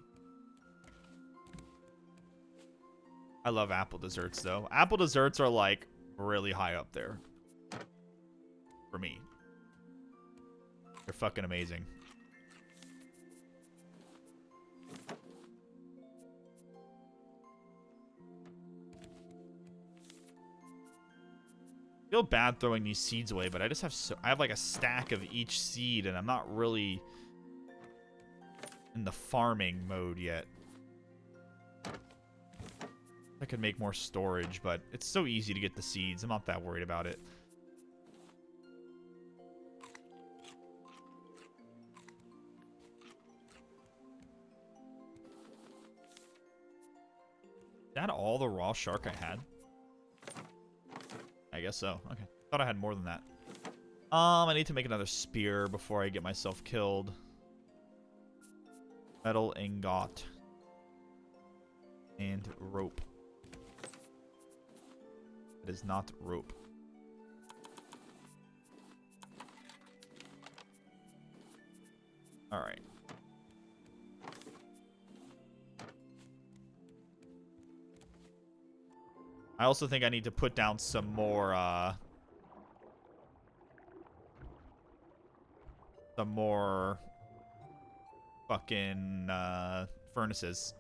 I love apple desserts, though. Apple desserts are, like, really high up there. For me. They're fucking amazing. I feel bad throwing these seeds away, but I just have I have like a stack of each seed, and I'm not really in the farming mode yet. I could make more storage, but it's so easy to get the seeds. I'm not that worried about it. Is that all the raw shark I had? I guess so. Okay. Thought I had more than that. I need to make another spear before I get myself killed. Metal ingot. And rope. It is not rope. Alright. I also think I need to put down some more, fucking, furnaces.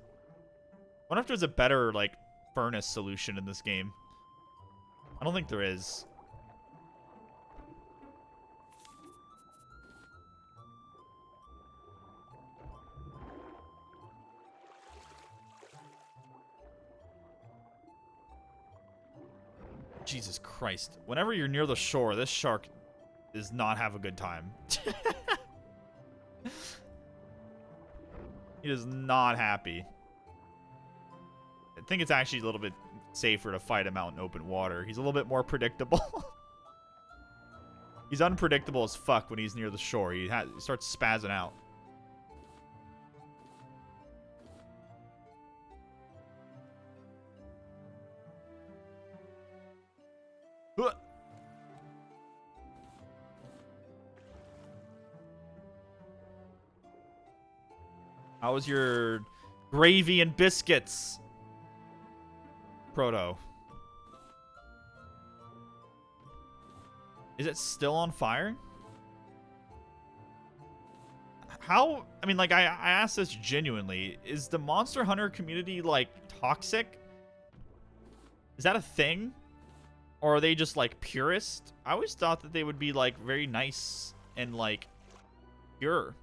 I wonder if there's a better, like, furnace solution in this game. I don't think there is. Jesus Christ. Whenever you're near the shore, this shark does not have a good time. He is not happy. I think it's actually a little bit safer to fight him out in open water. He's a little bit more predictable. He's unpredictable as fuck when he's near the shore. He starts spazzing out. How was your gravy and biscuits, Proto? Is it still on fire? How? I mean, like, I asked this genuinely. Is the Monster Hunter community, like, toxic? Is that a thing? Or are they just, like, purist? I always thought that they would be, like, very nice and, like, pure.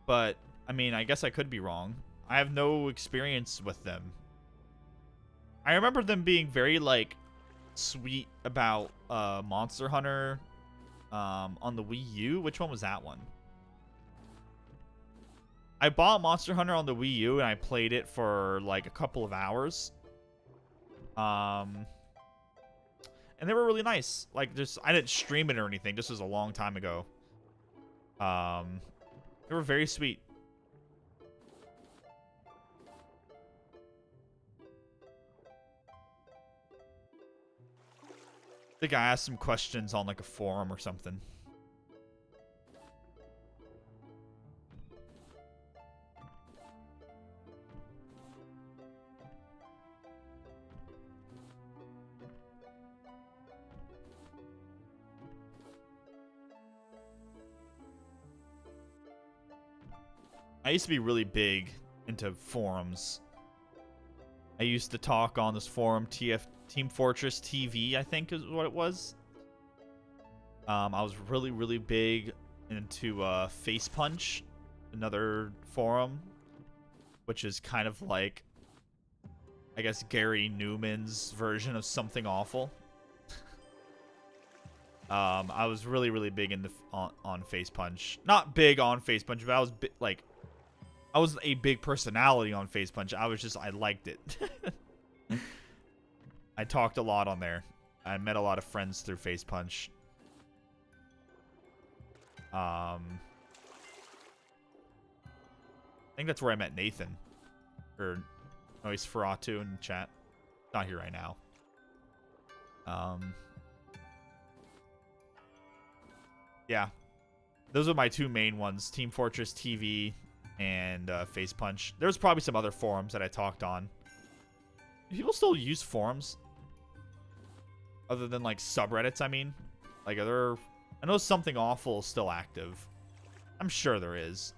But, I mean, I guess I could be wrong. I have no experience with them. I remember them being very, like, sweet about Monster Hunter on the Wii U. Which one was that one? I bought Monster Hunter on the Wii U, and I played it for, like, a couple of hours. And they were really nice. Like, just, I didn't stream it or anything. This was a long time ago. They were very sweet. I think I asked some questions on, like, a forum or something. I used to be really big into forums. I used to talk on this forum, Team Fortress TV, I think is what it was. I was really, really big into Face Punch, another forum, which is kind of like I guess, Gary Newman's version of Something Awful. I was really, really big in the on Face Punch. Not big on Face Punch, but I was like, I wasn't a big personality on Face Punch. I liked it. I talked a lot on there. I met a lot of friends through Face Punch. I think that's where I met Nathan. Or, oh, he's Ferratu in chat. Not here right now. Yeah. Those are my two main ones. Team Fortress TV and Face Punch. There's probably some other forums that I talked on. Do people still use forums? Other than, like, subreddits, I mean? Like, are there... I know Something Awful is still active. I'm sure there is.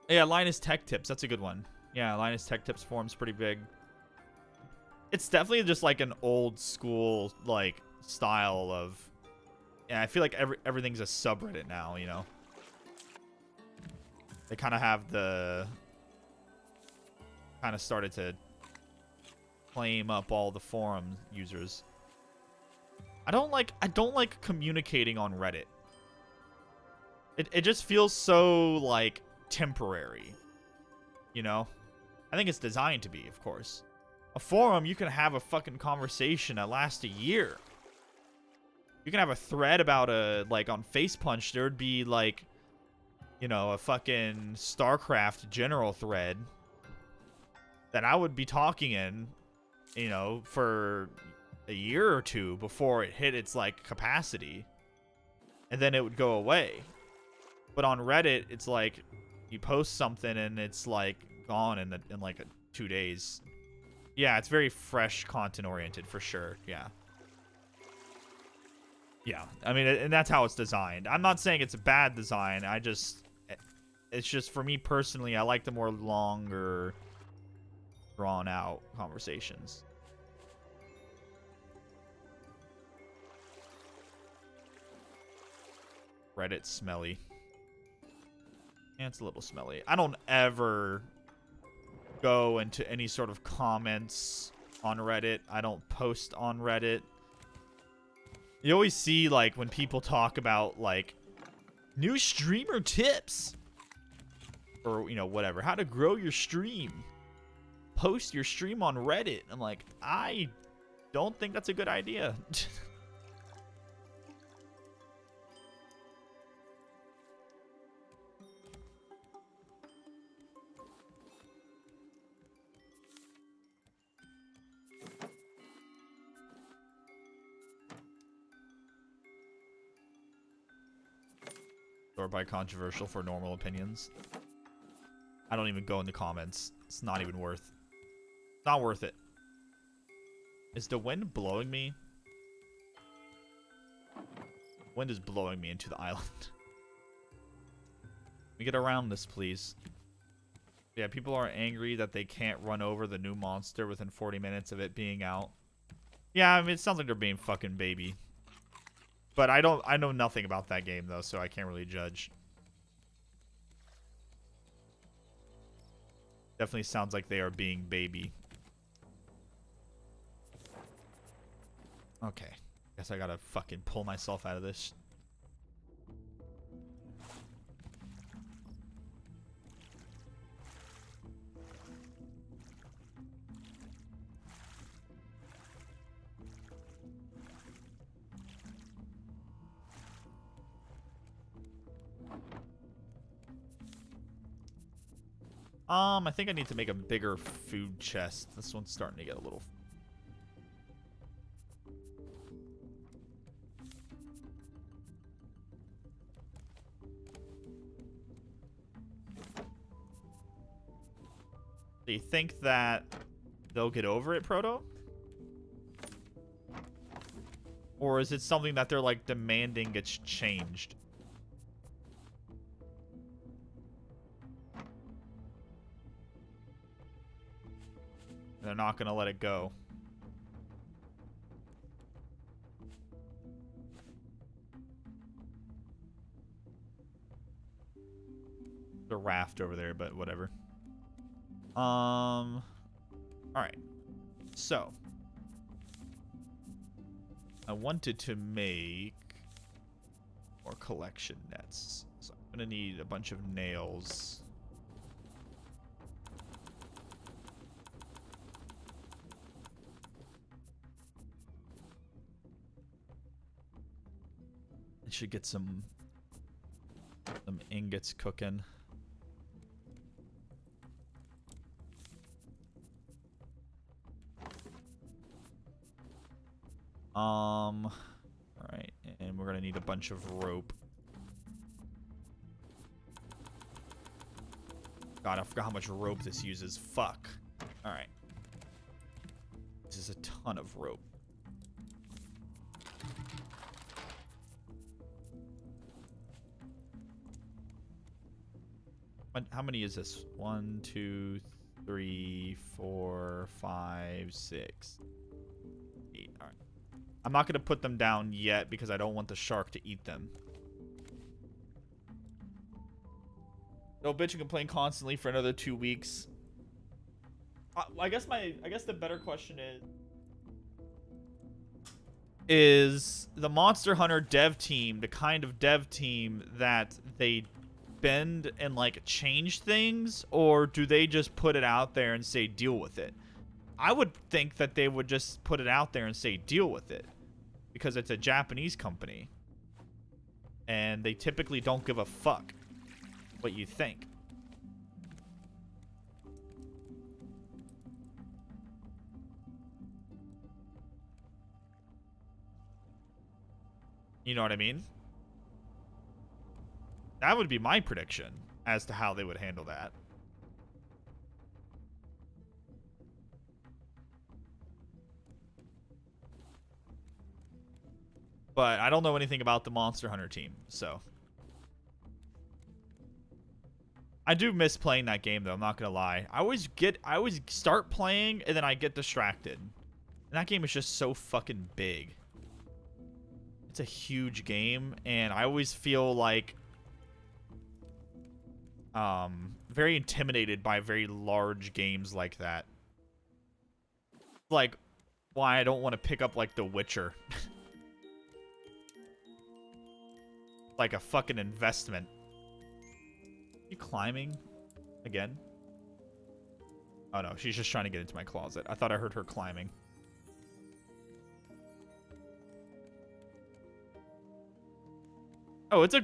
Yeah, Linus Tech Tips. That's a good one. Yeah, Linus Tech Tips forum's pretty big. It's definitely just like an old school, like, style of... Yeah, I feel like everything's a subreddit now, you know? They kind of have the... kind of started to claim up all the forum users. I don't like communicating on Reddit. It just feels so, like, temporary. You know? I think it's designed to be, of course. A forum, you can have a fucking conversation that lasts a year. You can have a thread about like, on Face Punch, there would be, like, you know, a fucking StarCraft general thread that I would be talking in, you know, for a year or two before it hit its, like, capacity. And then it would go away. But on Reddit, it's like, you post something and it's, like, gone in like 2 days. Yeah, it's very fresh content oriented for sure. Yeah. Yeah. I mean, and that's how it's designed. I'm not saying it's a bad design. It's just for me personally, I like the more longer, drawn out conversations. Reddit's smelly. Yeah, it's a little smelly. I don't ever go into any sort of comments on Reddit. I don't post on Reddit. You always see, like, when people talk about, like, new streamer tips. Or, you know, whatever. How to grow your stream. Post your stream on Reddit. I'm like, I don't think that's a good idea. Or by controversial for normal opinions. I don't even go in the comments. It's not even worth. Not worth it. Is the wind blowing me? Wind is blowing me into the island. Let me get around this, please. Yeah, people are angry that they can't run over the new monster within 40 minutes of it being out. Yeah, I mean, it sounds like they're being fucking baby. But I know nothing about that game, though, so I can't really judge. Definitely sounds like they are being baby. Okay. Guess I gotta fucking pull myself out of this. I think I need to make a bigger food chest. This one's starting to get a little... Do you think that they'll get over it, Proto? Or is it something that they're, like, demanding gets changed? They're not going to let it go. The raft over there, but whatever. All right. So I wanted to make more collection nets. So I'm gonna need a bunch of nails. I should get some ingots cooking. All right, and we're gonna need a bunch of rope. God, I forgot how much rope this uses. Fuck. All right. This is a ton of rope. How many is this? 1, 2, 3, 4, 5, 6, 8. All right. I'm not going to put them down yet because I don't want the shark to eat them. No bitch and complain constantly for another 2 weeks. I guess the better question is the Monster Hunter dev team the kind of dev team that they bend and like change things, or do they just put it out there and say deal with it? I would think that they would just put it out there and say deal with it, because it's a Japanese company and they typically don't give a fuck what you think. You know what I mean? That would be my prediction as to how they would handle that. But I don't know anything about the Monster Hunter team, so. I do miss playing that game, though. I'm not gonna lie. I always start playing and then I get distracted. And that game is just so fucking big. It's a huge game, and I always feel like very intimidated by very large games like that. Like why I don't want to pick up like The Witcher. Like a fucking investment. You climbing again? Oh no, she's just trying to get into my closet. I thought I heard her climbing. Oh, it's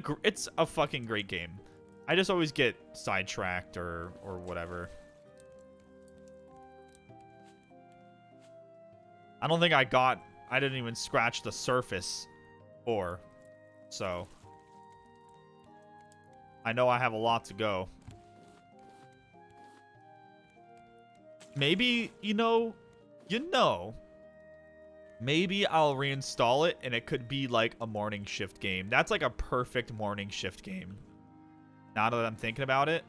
a fucking great game. I just always get sidetracked or whatever. I don't think I didn't even scratch the surface or so. I know I have a lot to go. Maybe, maybe I'll reinstall it and it could be like a morning shift game. That's like a perfect morning shift game. Now that I'm thinking about it.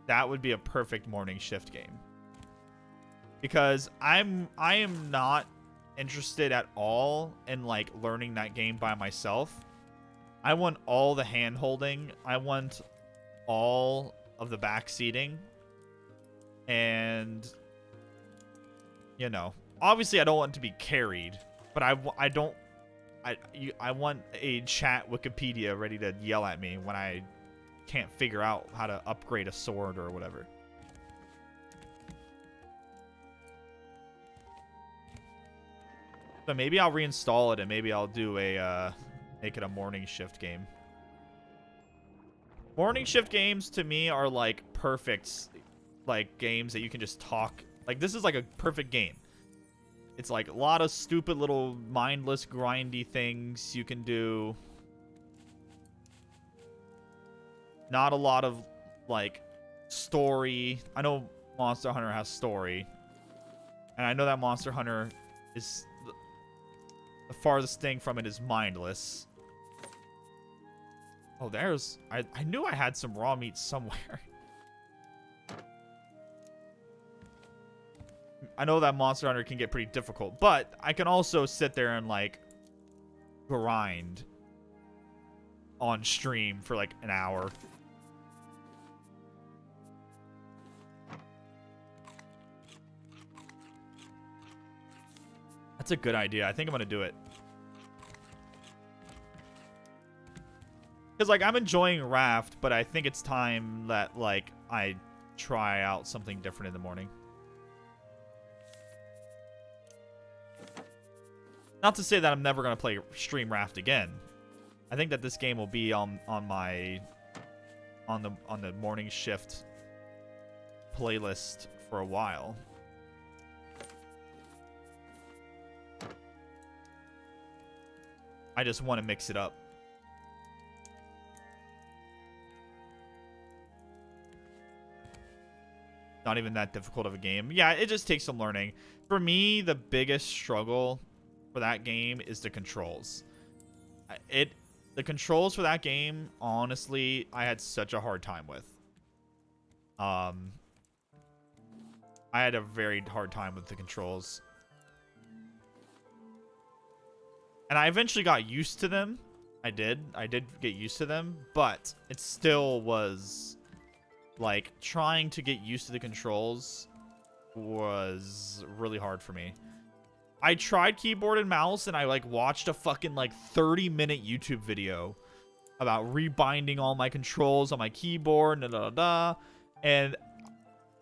That would be a perfect morning shift game. Because I am not interested at all in like learning that game by myself. I want all the hand holding. I want all of the back seating. And obviously I don't want to be carried, but I want a chat Wikipedia ready to yell at me when I can't figure out how to upgrade a sword or whatever. So maybe I'll reinstall it and maybe I'll do make it a morning shift game. Morning shift games to me are like perfect, like games that you can just talk. Like this is like a perfect game. It's like a lot of stupid little mindless grindy things you can do. Not a lot of like story. I know Monster Hunter has story. And I know that Monster Hunter is the farthest thing from it is mindless. Oh, there's... I knew I had some raw meat somewhere. I know that Monster Hunter can get pretty difficult, but I can also sit there and, like, grind on stream for, like, an hour. That's a good idea. I think I'm gonna do it. Because, like, I'm enjoying Raft, but I think it's time that, like, I try out something different in the morning. Not to say that I'm never going to play stream Raft again. I think that this game will be on the morning shift playlist for a while. I just want to mix it up. Not even that difficult of a game. Yeah, it just takes some learning. For me, the biggest struggle for that game is the controls. The controls for that game, honestly, I had such a hard time with. I had a very hard time with the controls. And I eventually got used to them. I did get used to them, but it still was... Like, trying to get used to the controls was really hard for me. I tried keyboard and mouse, and I, like, watched a fucking, like, 30-minute YouTube video about rebinding all my controls on my keyboard, and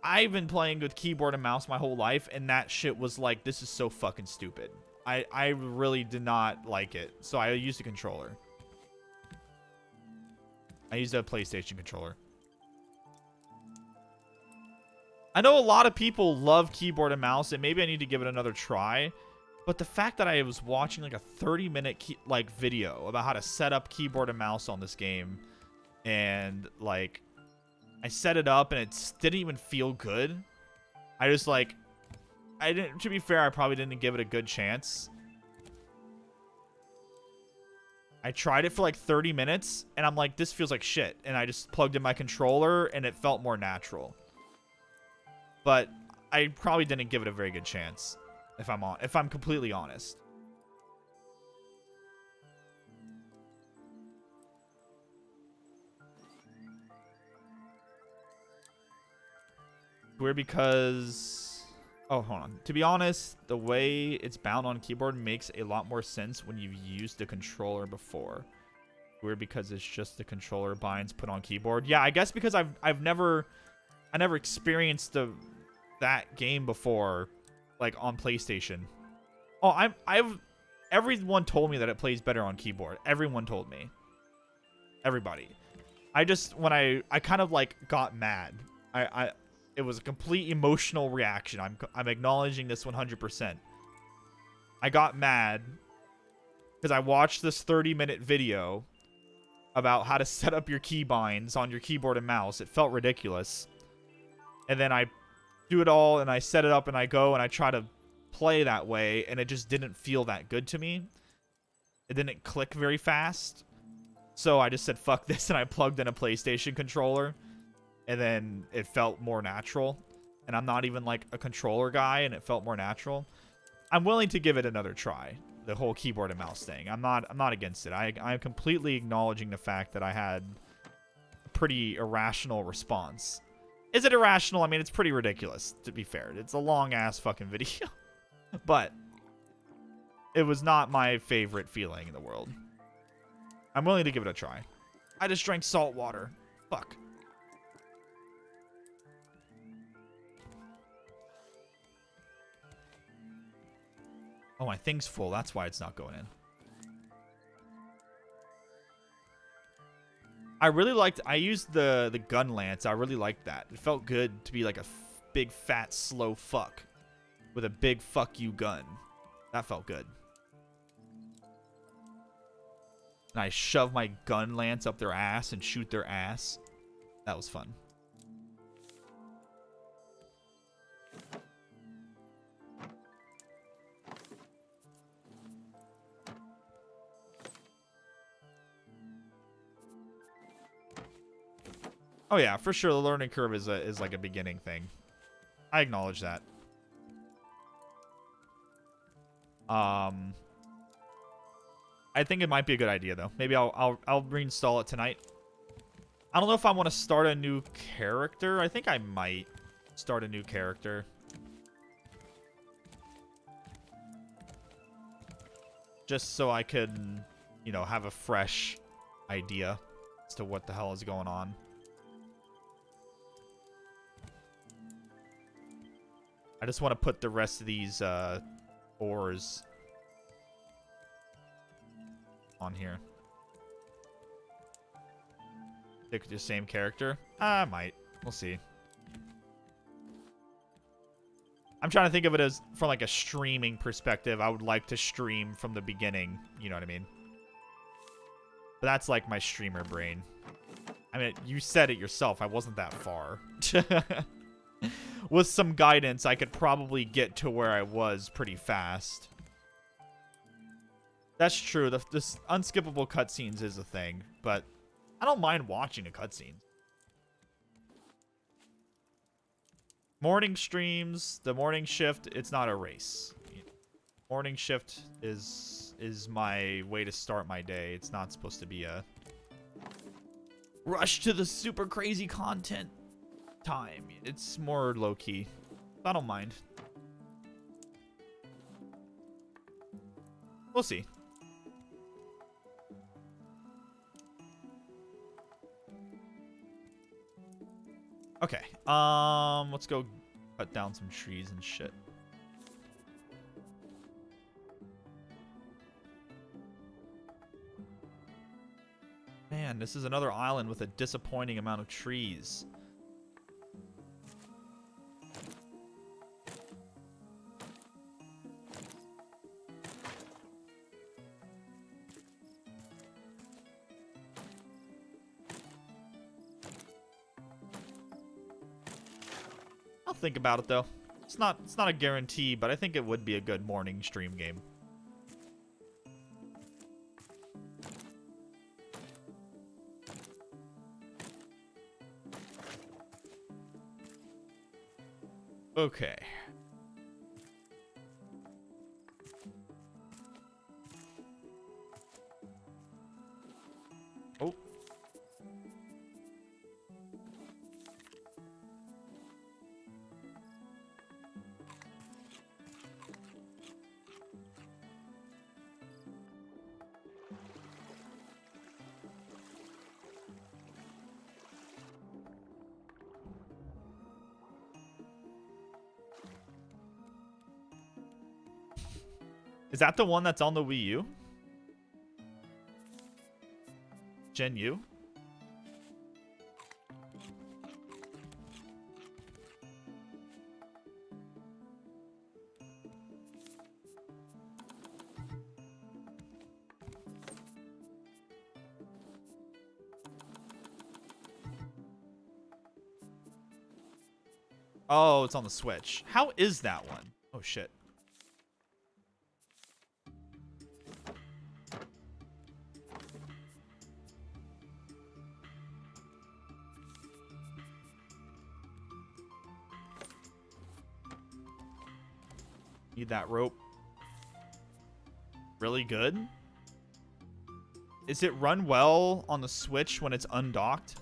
I've been playing with keyboard and mouse my whole life, and that shit was like, this is so fucking stupid. I really did not like it, so I used a controller. I used a PlayStation controller. I know a lot of people love keyboard and mouse, and maybe I need to give it another try. But the fact that I was watching like a 30-minute video about how to set up keyboard and mouse on this game, and like I set it up and it didn't even feel good. I just like to be fair, I probably didn't give it a good chance. I tried it for like 30 minutes and I'm like, this feels like shit. And I just plugged in my controller and it felt more natural. But I probably didn't give it a very good chance, if I'm completely honest. Weird because... Oh, hold on. To be honest, the way it's bound on keyboard makes a lot more sense when you've used the controller before. Weird because it's just the controller binds put on keyboard. Yeah, I guess because I never experienced that game before, like on PlayStation. Oh, everyone told me that it plays better on keyboard. Everyone told me. Everybody. When I kind of like got mad. It was a complete emotional reaction. I'm acknowledging this 100%. I got mad because I watched this 30-minute video about how to set up your keybinds on your keyboard and mouse. It felt ridiculous. And then I do it all and I set it up and I go and I try to play that way and it just didn't feel that good to me. It didn't click very fast. So I just said fuck this and I plugged in a PlayStation controller. And then it felt more natural. And I'm not even like a controller guy and it felt more natural. I'm willing to give it another try. The whole keyboard and mouse thing. I'm not against it. I'm completely acknowledging the fact that I had a pretty irrational response. Is it irrational? I mean, it's pretty ridiculous, to be fair. It's a long-ass fucking video. But it was not my favorite feeling in the world. I'm willing to give it a try. I just drank salt water. Fuck. Oh, my thing's full. That's why it's not going in. I really liked... I used the gun lance. I really liked that. It felt good to be like a big, fat, slow fuck with a big fuck you gun. That felt good. And I shove my gun lance up their ass and shoot their ass. That was fun. Oh yeah, for sure. The learning curve is like a beginning thing. I acknowledge that. I think it might be a good idea though. Maybe I'll reinstall it tonight. I don't know if I want to start a new character. I think I might start a new character. Just so I can, you know, have a fresh idea as to what the hell is going on. I just want to put the rest of these ores on here. Stick with the same character? I might. We'll see. I'm trying to think of it as from like a streaming perspective. I would like to stream from the beginning. You know what I mean? But that's like my streamer brain. I mean, you said it yourself. I wasn't that far. With some guidance, I could probably get to where I was pretty fast. That's true. This unskippable cutscenes is a thing, but I don't mind watching a cutscene. Morning streams, the morning shift, it's not a race. Morning shift is my way to start my day. It's not supposed to be a rush to the super crazy content time. It's more low-key. I don't mind. We'll see. Okay. Let's go cut down some trees and shit. Man, this is another island with a disappointing amount of trees. I'll think about it though. It's not a guarantee, but I think it would be a good morning stream game. Okay. Oh. Is that the one that's on the Wii U? Gen U? Oh, it's on the Switch. How is that one? Oh, shit. Need that rope. Really good? Is it run well on the Switch when it's undocked?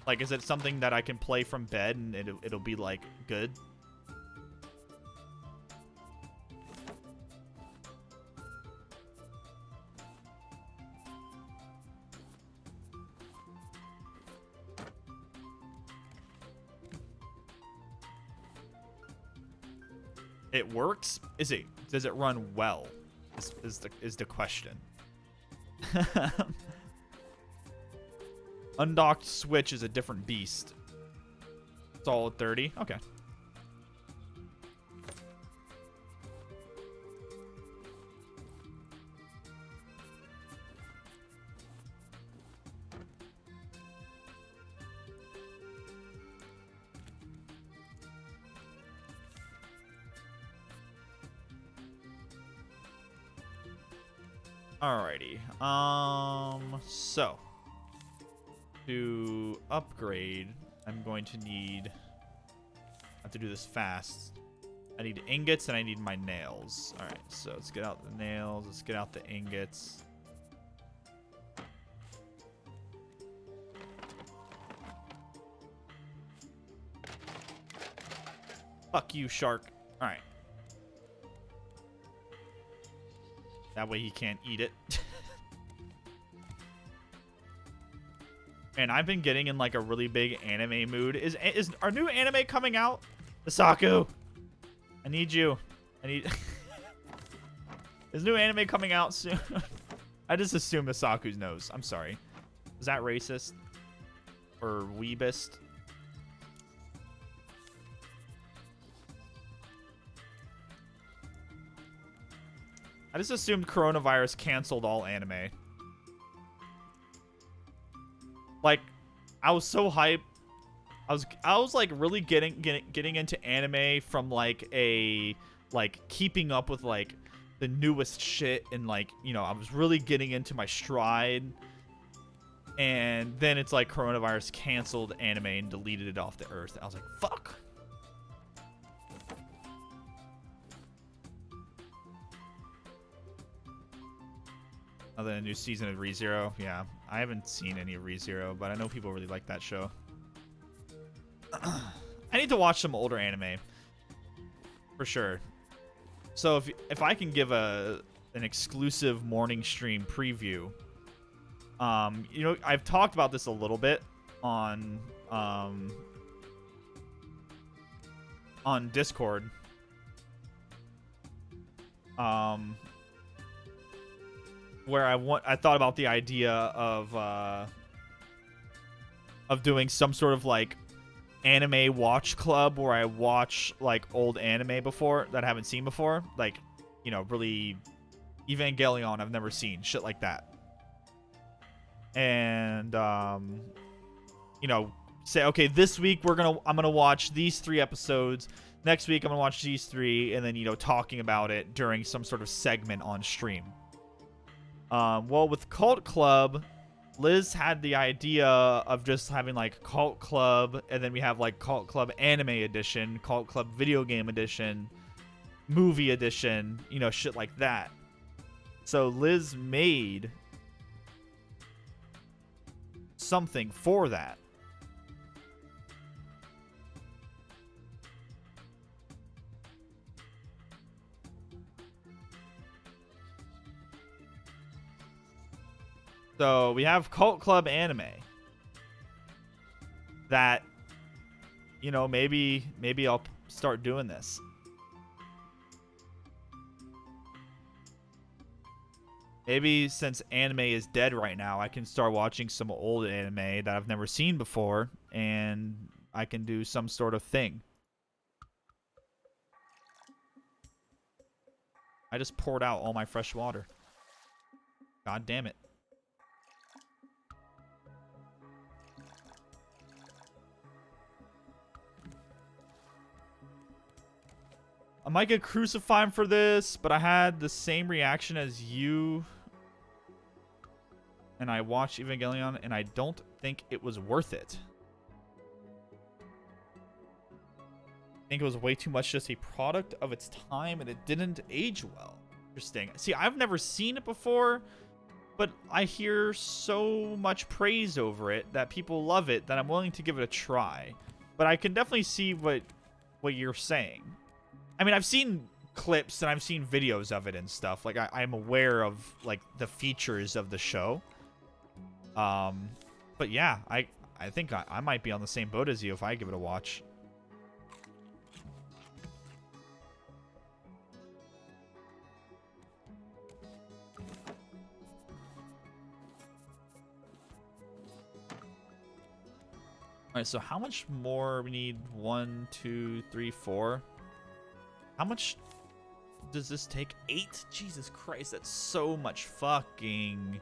Like, is it something that I can play from bed and it'll be, like, good? It works? Does it run well? Is the question. Undocked Switch is a different beast. It's all at 30? Okay. Alrighty. So To upgrade, I'm going to need... I have to do this fast. I need ingots and I need my nails. Alright, so let's get out the nails. Let's get out the ingots. Fuck you, shark. Alright. That way he can't eat it. Man, I've been getting in like a really big anime mood. Is our new anime coming out? Misaku, I need you. I need. Is new anime coming out soon? I just assume Misaku's knows. I'm sorry. Is that racist or weebist? I just assumed coronavirus canceled all anime. Like, I was so hyped. I was like really getting into anime from like keeping up with like the newest shit, and like, you know, I was really getting into my stride. And then it's like coronavirus canceled anime and deleted it off the earth. I was like, fuck. Other than a new season of ReZero, yeah. I haven't seen any of ReZero, but I know people really like that show. I need to watch some older anime. For sure. So if I can give an exclusive morning stream preview. You know, I've talked about this a little bit on Discord. Where I thought about the idea of doing some sort of like anime watch club where I watch like old anime before that I haven't seen before, like, you know, really Evangelion I've never seen, shit like that. And you know, say, okay, this week I'm gonna watch these 3 episodes. Next week I'm gonna watch these 3, and then, you know, talking about it during some sort of segment on stream. Well, with Cult Club, Liz had the idea of just having like Cult Club, and then we have like Cult Club Anime Edition, Cult Club Video Game Edition, Movie Edition, you know, shit like that. So Liz made something for that. So we have Cult Club Anime that, you know, maybe I'll start doing this. Maybe since anime is dead right now, I can start watching some old anime that I've never seen before, and I can do some sort of thing. I just poured out all my fresh water. God damn it. I might get crucified for this, but I had the same reaction as you. And I watched Evangelion, and I don't think it was worth it. I think it was way too much just a product of its time, and it didn't age well. Interesting. See, I've never seen it before, but I hear so much praise over it that people love it that I'm willing to give it a try. But I can definitely see what you're saying. I mean, I've seen clips and I've seen videos of it and stuff. Like, I'm aware of like the features of the show. But yeah, I think I might be on the same boat as you if I give it a watch. Alright, so how much more we need? 1, 2, 3, 4. How much does this take? 8? Jesus Christ, that's so much fucking...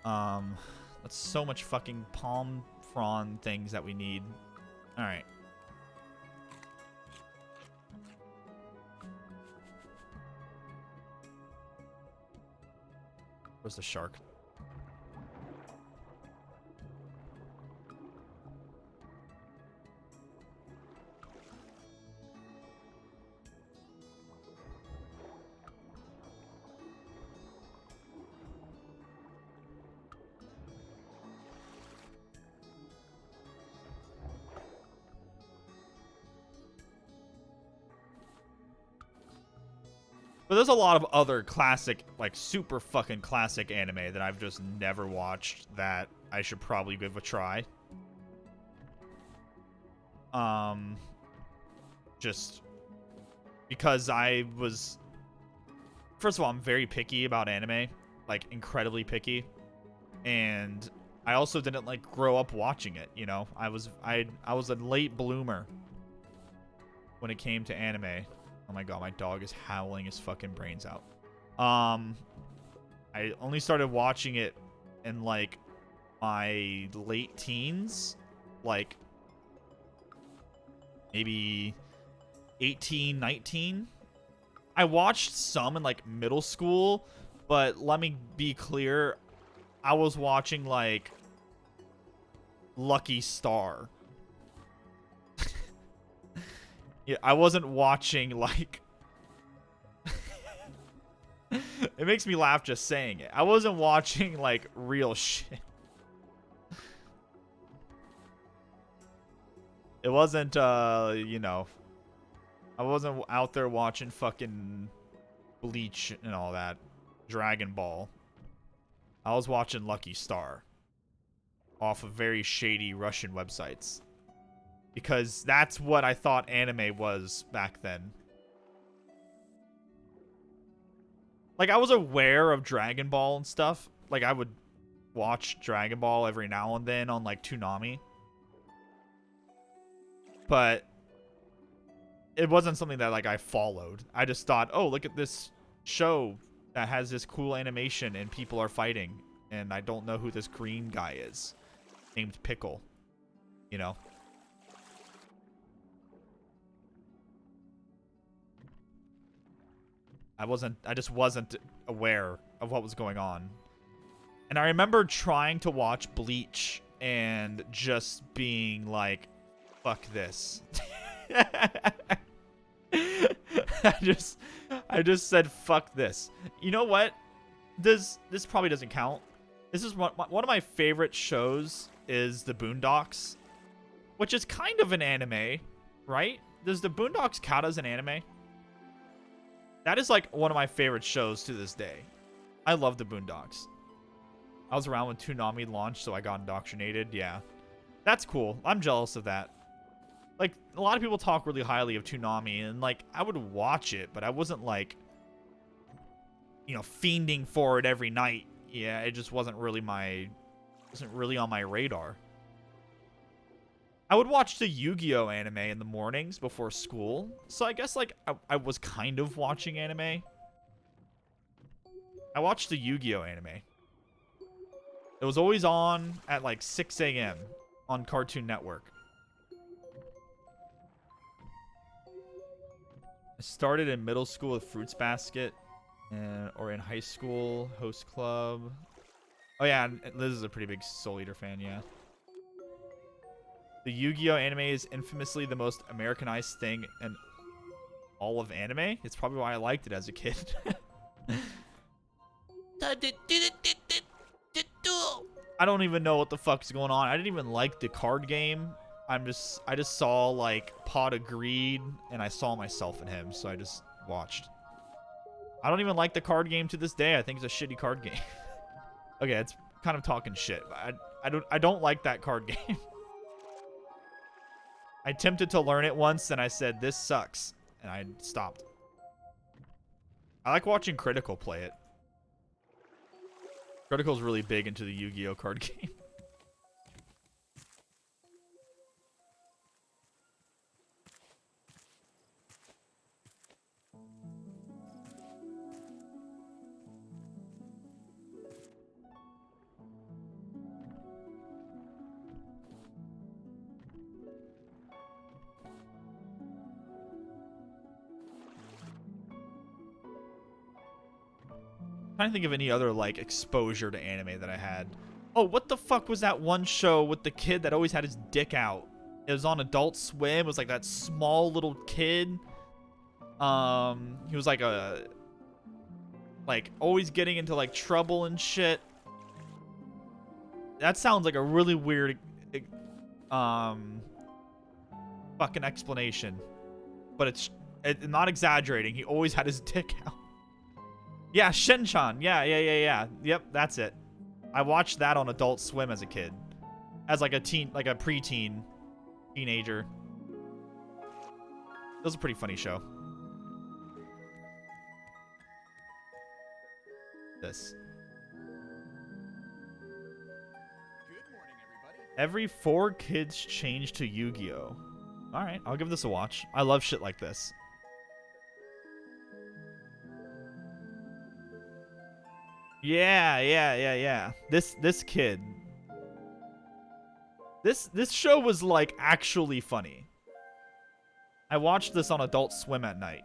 That's so much fucking palm frond things that we need. Alright. Where's the shark? But there's a lot of other classic, like super fucking classic anime that I've just never watched that I should probably give a try. Just because I was, first of all, I'm very picky about anime, like incredibly picky, and I also didn't like grow up watching it. You know, I was a late bloomer when it came to anime. Oh my god, my dog is howling his fucking brains out. I only started watching it in like my late teens, like maybe 18, 19. I watched some in like middle school, but let me be clear, I was watching like Lucky Star. Yeah, I wasn't watching like it makes me laugh just saying it. I wasn't watching like real shit. It wasn't you know, I wasn't out there watching fucking Bleach and all that. Dragon Ball. I was watching Lucky Star off of very shady Russian websites. Because that's what I thought anime was back then. Like, I was aware of Dragon Ball and stuff. Like, I would watch Dragon Ball every now and then on, like, Toonami. But it wasn't something that, like, I followed. I just thought, oh, look at this show that has this cool animation and people are fighting. And I don't know who this green guy is. Named Pickle. You know? I just wasn't aware of what was going on. And I remember trying to watch Bleach and just being like, fuck this. I just said fuck this. You know what? This probably doesn't count. This is one of my favorite shows is The Boondocks, which is kind of an anime, right? Does The Boondocks count as an anime? That is like one of my favorite shows to this day. I love The Boondocks. I was around when Toonami launched, so I got indoctrinated. Yeah. That's cool. I'm jealous of that. Like, a lot of people talk really highly of Toonami, and like, I would watch it, but I wasn't like, you know, fiending for it every night. Yeah, it just wasn't really on my radar. I would watch the Yu-Gi-Oh anime in the mornings before school. So I guess, like, I was kind of watching anime. I watched the Yu-Gi-Oh anime. It was always on at, like, 6 a.m. on Cartoon Network. I started in middle school with Fruits Basket. Or in high school, Host Club. Oh, yeah, Liz is a pretty big Soul Eater fan, yeah. The Yu-Gi-Oh anime is infamously the most Americanized thing in all of anime. It's probably why I liked it as a kid. I don't even know what the fuck's going on. I didn't even like the card game. I just saw like Pot of Greed and I saw myself in him, so I just watched. I don't even like the card game to this day. I think it's a shitty card game. Okay, it's kind of talking shit. I don't like that card game. I attempted to learn it once, and I said, this sucks. And I stopped. I like watching Critical play it. Critical's really big into the Yu-Gi-Oh card game. Trying to think of any other like exposure to anime that I had. Oh, what the fuck was that one show with the kid that always had his dick out? It was on Adult Swim. It was like that small little kid. He was like always getting into like trouble and shit. That sounds like a really weird fucking explanation. But it's not exaggerating. He always had his dick out. Yeah, Shinchan. Yeah. Yep, that's it. I watched that on Adult Swim as a kid. As like a teen, like a preteen, teenager. It was a pretty funny show. This. Every 4 kids change to Yu-Gi-Oh. Alright, I'll give this a watch. I love shit like this. Yeah. This kid. This show was like actually funny. I watched this on Adult Swim at night.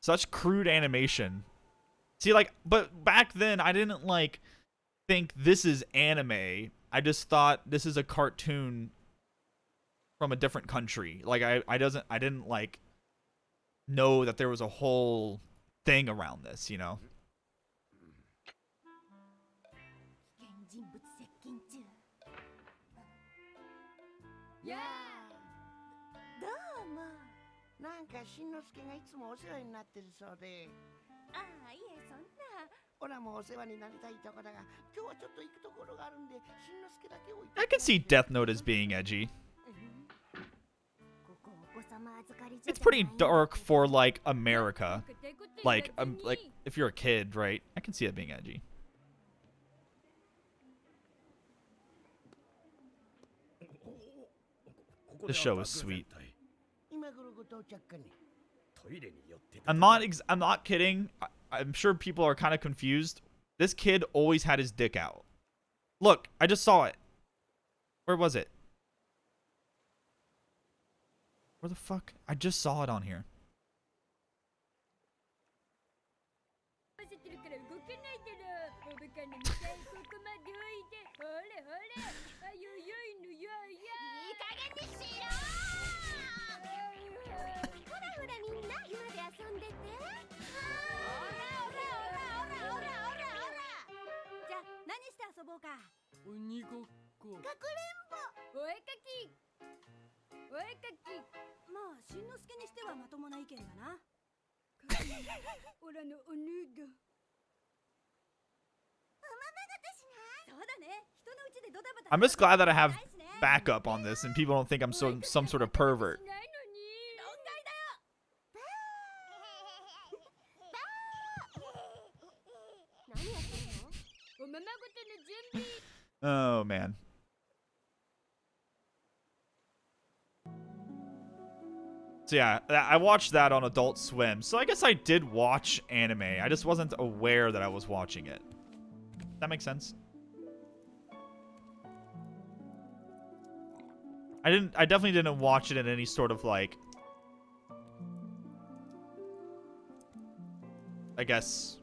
Such crude animation. See, like, but back then I didn't like think this is anime. I just thought this is a cartoon from a different country. Like I didn't like know that there was a whole thing around this, you know. I can see Death Note as being edgy. It's pretty dark for like America. Like if you're a kid, right? I can see it being edgy. This show is sweet. I'm not kidding. I'm sure people are kind of confused. This kid always had his dick out. Look, I just saw it. Where was it? Where the fuck? I just saw it on here. I'm just glad that I have backup on this and people don't think I'm some sort of pervert. Oh man. So yeah, I watched that on Adult Swim. So I guess I did watch anime. I just wasn't aware that I was watching it. That makes sense. I definitely didn't watch it in any sort of like, I guess,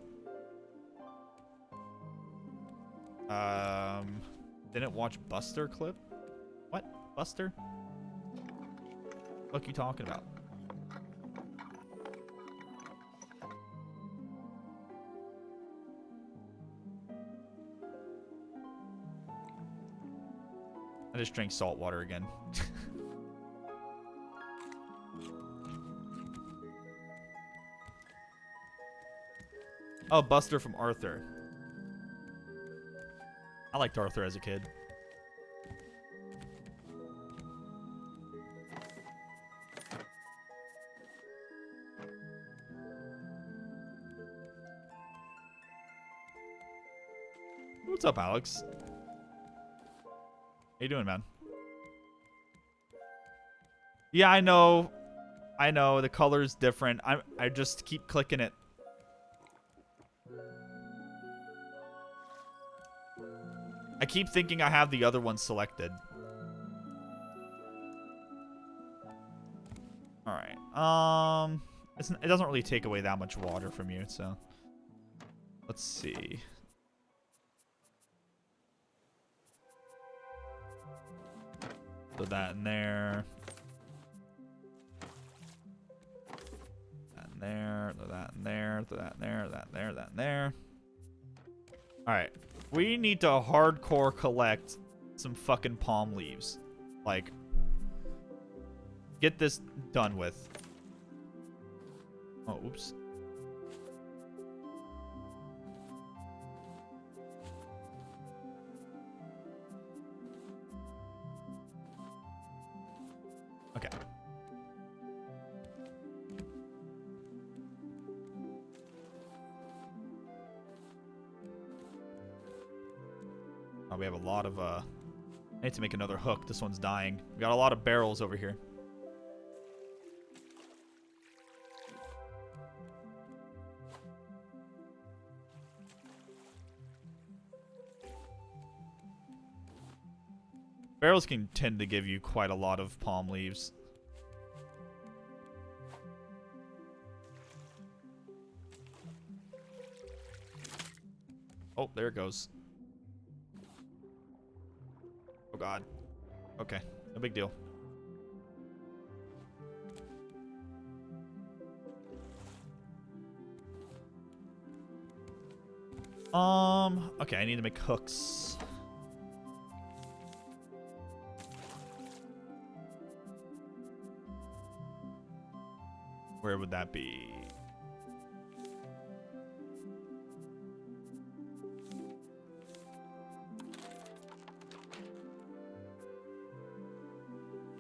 didn't watch Buster clip? What? Buster? What are you talking about? I just drank salt water again. Oh, Buster from Arthur. I liked Arthur as a kid. What's up, Alex? How you doing, man? Yeah, I know. I know. The color's different. I just keep clicking it. I keep thinking I have the other one selected. Alright. It doesn't really take away that much water from you, so. Let's see. Throw that in there. That in there. Throw that in there. Throw that in there. That in there. That in there. All right. We need to hardcore collect some fucking palm leaves. Like, get this done with. Oh, oops. Okay. Oh, we have a lot of, I need to make another hook. This one's dying. We got a lot of barrels over here. Barrels can tend to give you quite a lot of palm leaves. Oh, there it goes. Oh, God. Okay. No big deal. Okay, I need to make hooks. Where would that be?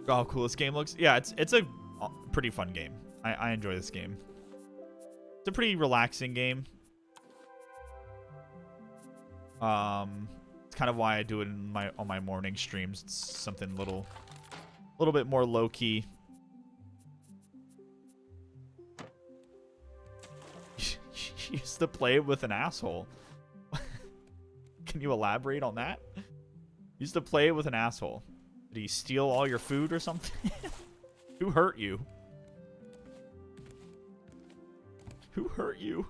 Oh, how cool this game looks. Yeah, it's a pretty fun game. I enjoy this game. It's a pretty relaxing game. It's kind of why I do it in on my morning streams. It's something little bit more low key. Used to play it with an asshole. Can you elaborate on that? Used to play it with an asshole. Did he steal all your food or something? Who hurt you? Who hurt you?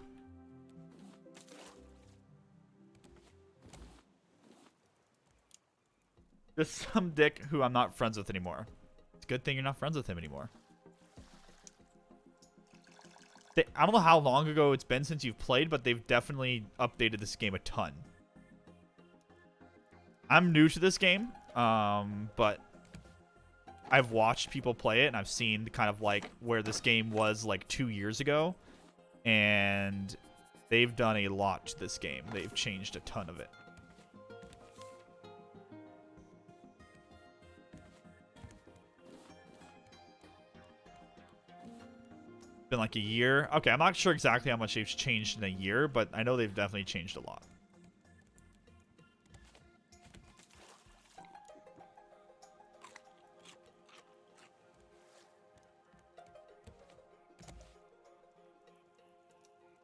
Just some dick who I'm not friends with anymore. It's a good thing you're not friends with him anymore. I don't know how long ago it's been since you've played, but they've definitely updated this game a ton. I'm new to this game, but I've watched people play it, and I've seen kind of like where this game was like 2 years ago, and they've done a lot to this game. They've changed a ton of it. Been like a year. Okay, I'm not sure exactly how much they've changed in a year, but I know they've definitely changed a lot.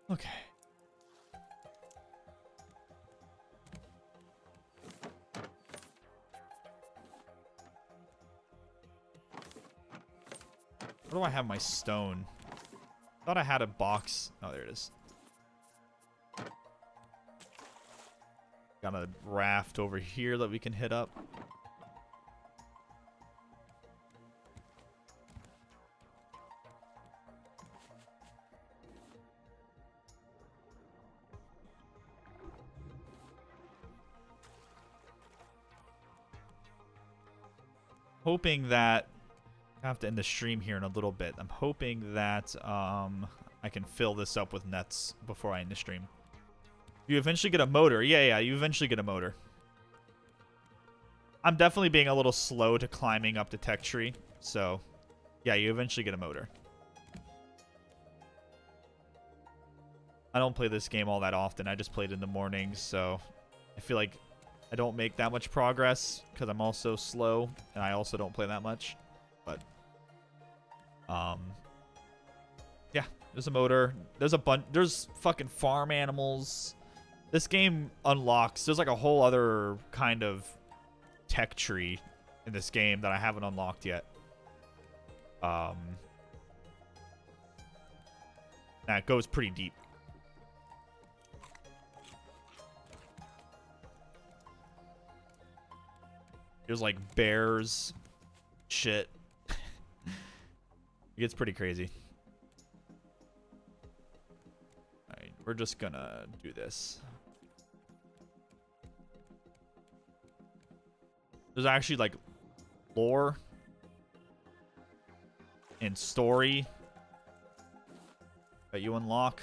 Okay. Where do I have my stone? Thought I had a box. Oh, there it is. Got a raft over here that we can hit up. Hoping that I have to end the stream here in a little bit. I'm hoping that I can fill this up with nets before I end the stream. You eventually get a motor. Yeah, you eventually get a motor. I'm definitely being a little slow to climbing up the tech tree. So, yeah, you eventually get a motor. I don't play this game all that often. I just play it in the mornings, so I feel like I don't make that much progress because I'm also slow, and I also don't play that much. But, yeah, there's a motor. There's a bunch. There's fucking farm animals. This game unlocks. There's like a whole other kind of tech tree in this game that I haven't unlocked yet. That goes pretty deep. There's like bears Shit. It gets pretty crazy. Alright, we're just gonna do this. There's actually like lore and story that you unlock.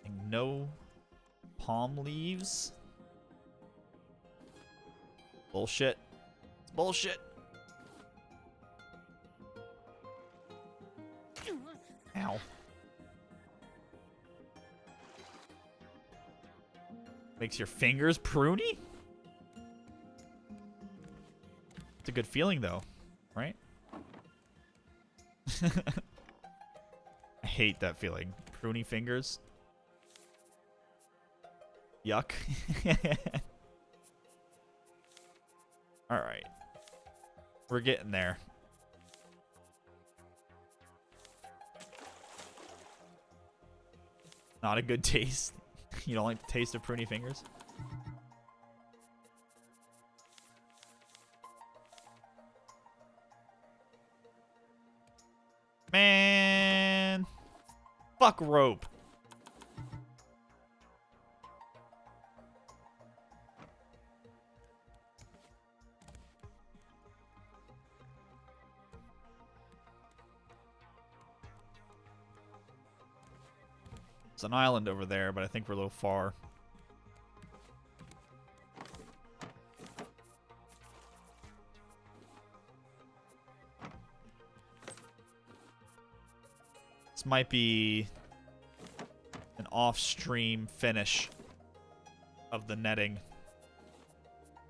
And no palm leaves. Bullshit. It's bullshit. Ow. Makes your fingers pruny? It's a good feeling though, right? I hate that feeling. Pruny fingers. Yuck. Alright. We're getting there. Not a good taste. You don't like the taste of pruny fingers? Man. Fuck rope. It's an island over there, but I think we're a little far. This might be an off-stream finish of the netting.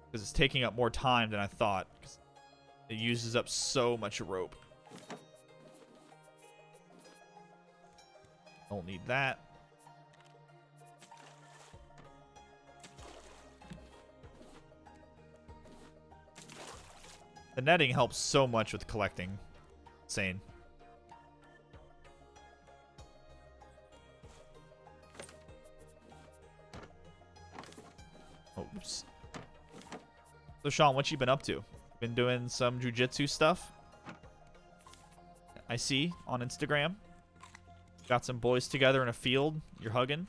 Because it's taking up more time than I thought. 'Cause it uses up so much rope. Don't need that. The netting helps so much with collecting. Insane. Oops. So, Sean, what you been up to? Been doing some jujitsu stuff? I see on Instagram. Got some boys together in a field. You're hugging.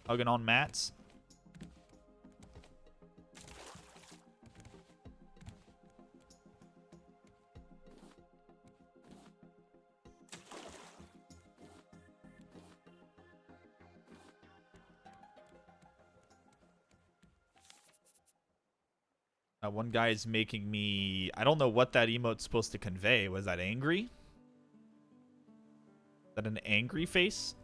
Hugging on mats. One guy is making me... I don't know what that emote's supposed to convey. Was that angry? Is that an angry face?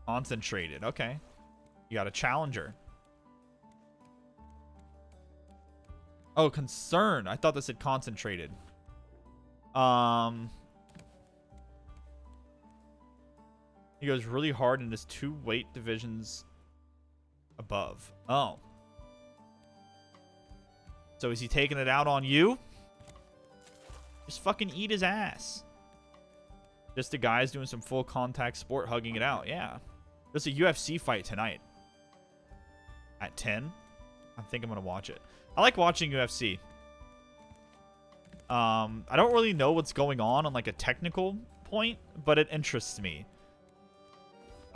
Concentrated. Okay. You got a challenger. Oh, concern. I thought this said concentrated. He goes really hard in his 2 weight divisions above. Oh. So is he taking it out on you? Just fucking eat his ass. Just the guys doing some full contact sport hugging it out. Yeah. There's a UFC fight tonight. At 10. I think I'm going to watch it. I like watching UFC. I don't really know what's going on like a technical point, but it interests me.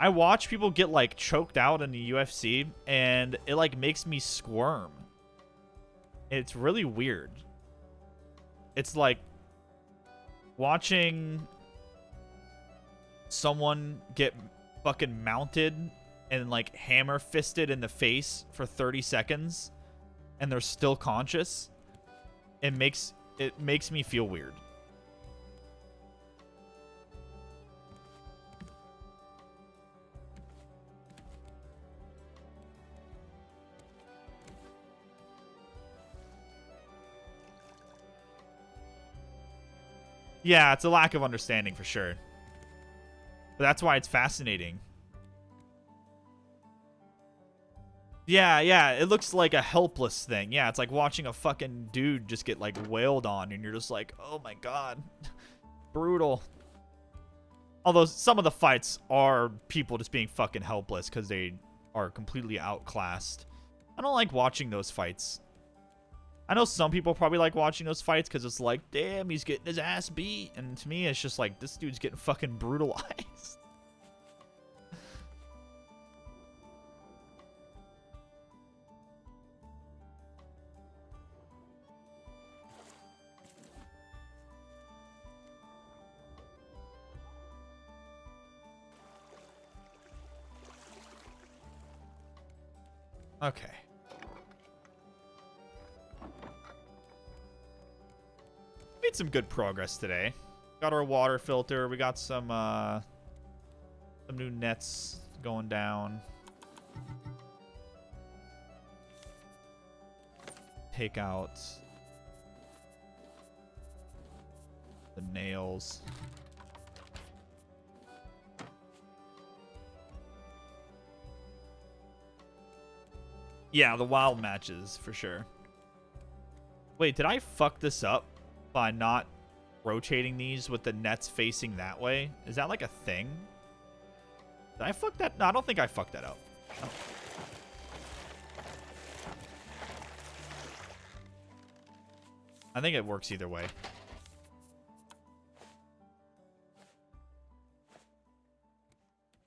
I watch people get like choked out in the UFC and it like makes me squirm. It's really weird. It's like watching someone get fucking mounted and like hammer fisted in the face for 30 seconds and they're still conscious. It makes me feel weird. Yeah, it's a lack of understanding for sure. But that's why it's fascinating. Yeah, it looks like a helpless thing. Yeah, it's like watching a fucking dude just get like wailed on and you're just like, oh my god. Brutal. Although some of the fights are people just being fucking helpless because they are completely outclassed. I don't like watching those fights. I know some people probably like watching those fights because it's like, damn, he's getting his ass beat. And to me, it's just like, this dude's getting fucking brutalized. Okay. Made some good progress today. Got our water filter. We got some new nets going down. Take out the nails. Yeah, the wild matches for sure. Wait, did I fuck this up by not rotating these with the nets facing that way? Is that like a thing? Did I fuck that? No, I don't think I fucked that up. Oh. I think it works either way.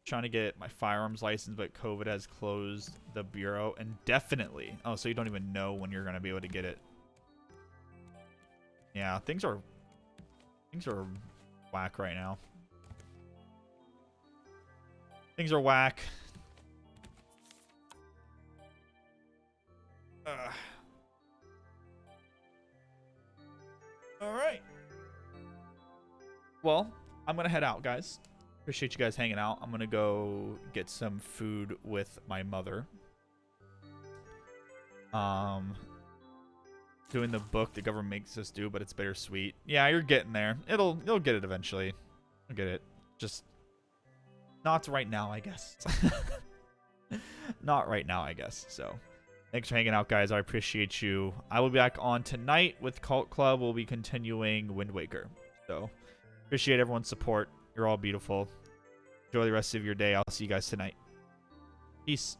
Trying to get my firearms license, but COVID has closed the bureau indefinitely. Oh, so you don't even know when you're going to be able to get it. Yeah, things are whack right now. Things are whack. All right. Well, I'm going to head out, guys. Appreciate you guys hanging out. I'm going to go get some food with my mother. Doing the book the government makes us do, but it's bittersweet. Yeah, you're getting there. You'll get it eventually. You'll get it. Just not right now, I guess. Not right now, I guess. So, thanks for hanging out, guys. I appreciate you. I will be back on tonight with Cult Club. We'll be continuing Wind Waker. So, appreciate everyone's support. You're all beautiful. Enjoy the rest of your day. I'll see you guys tonight. Peace.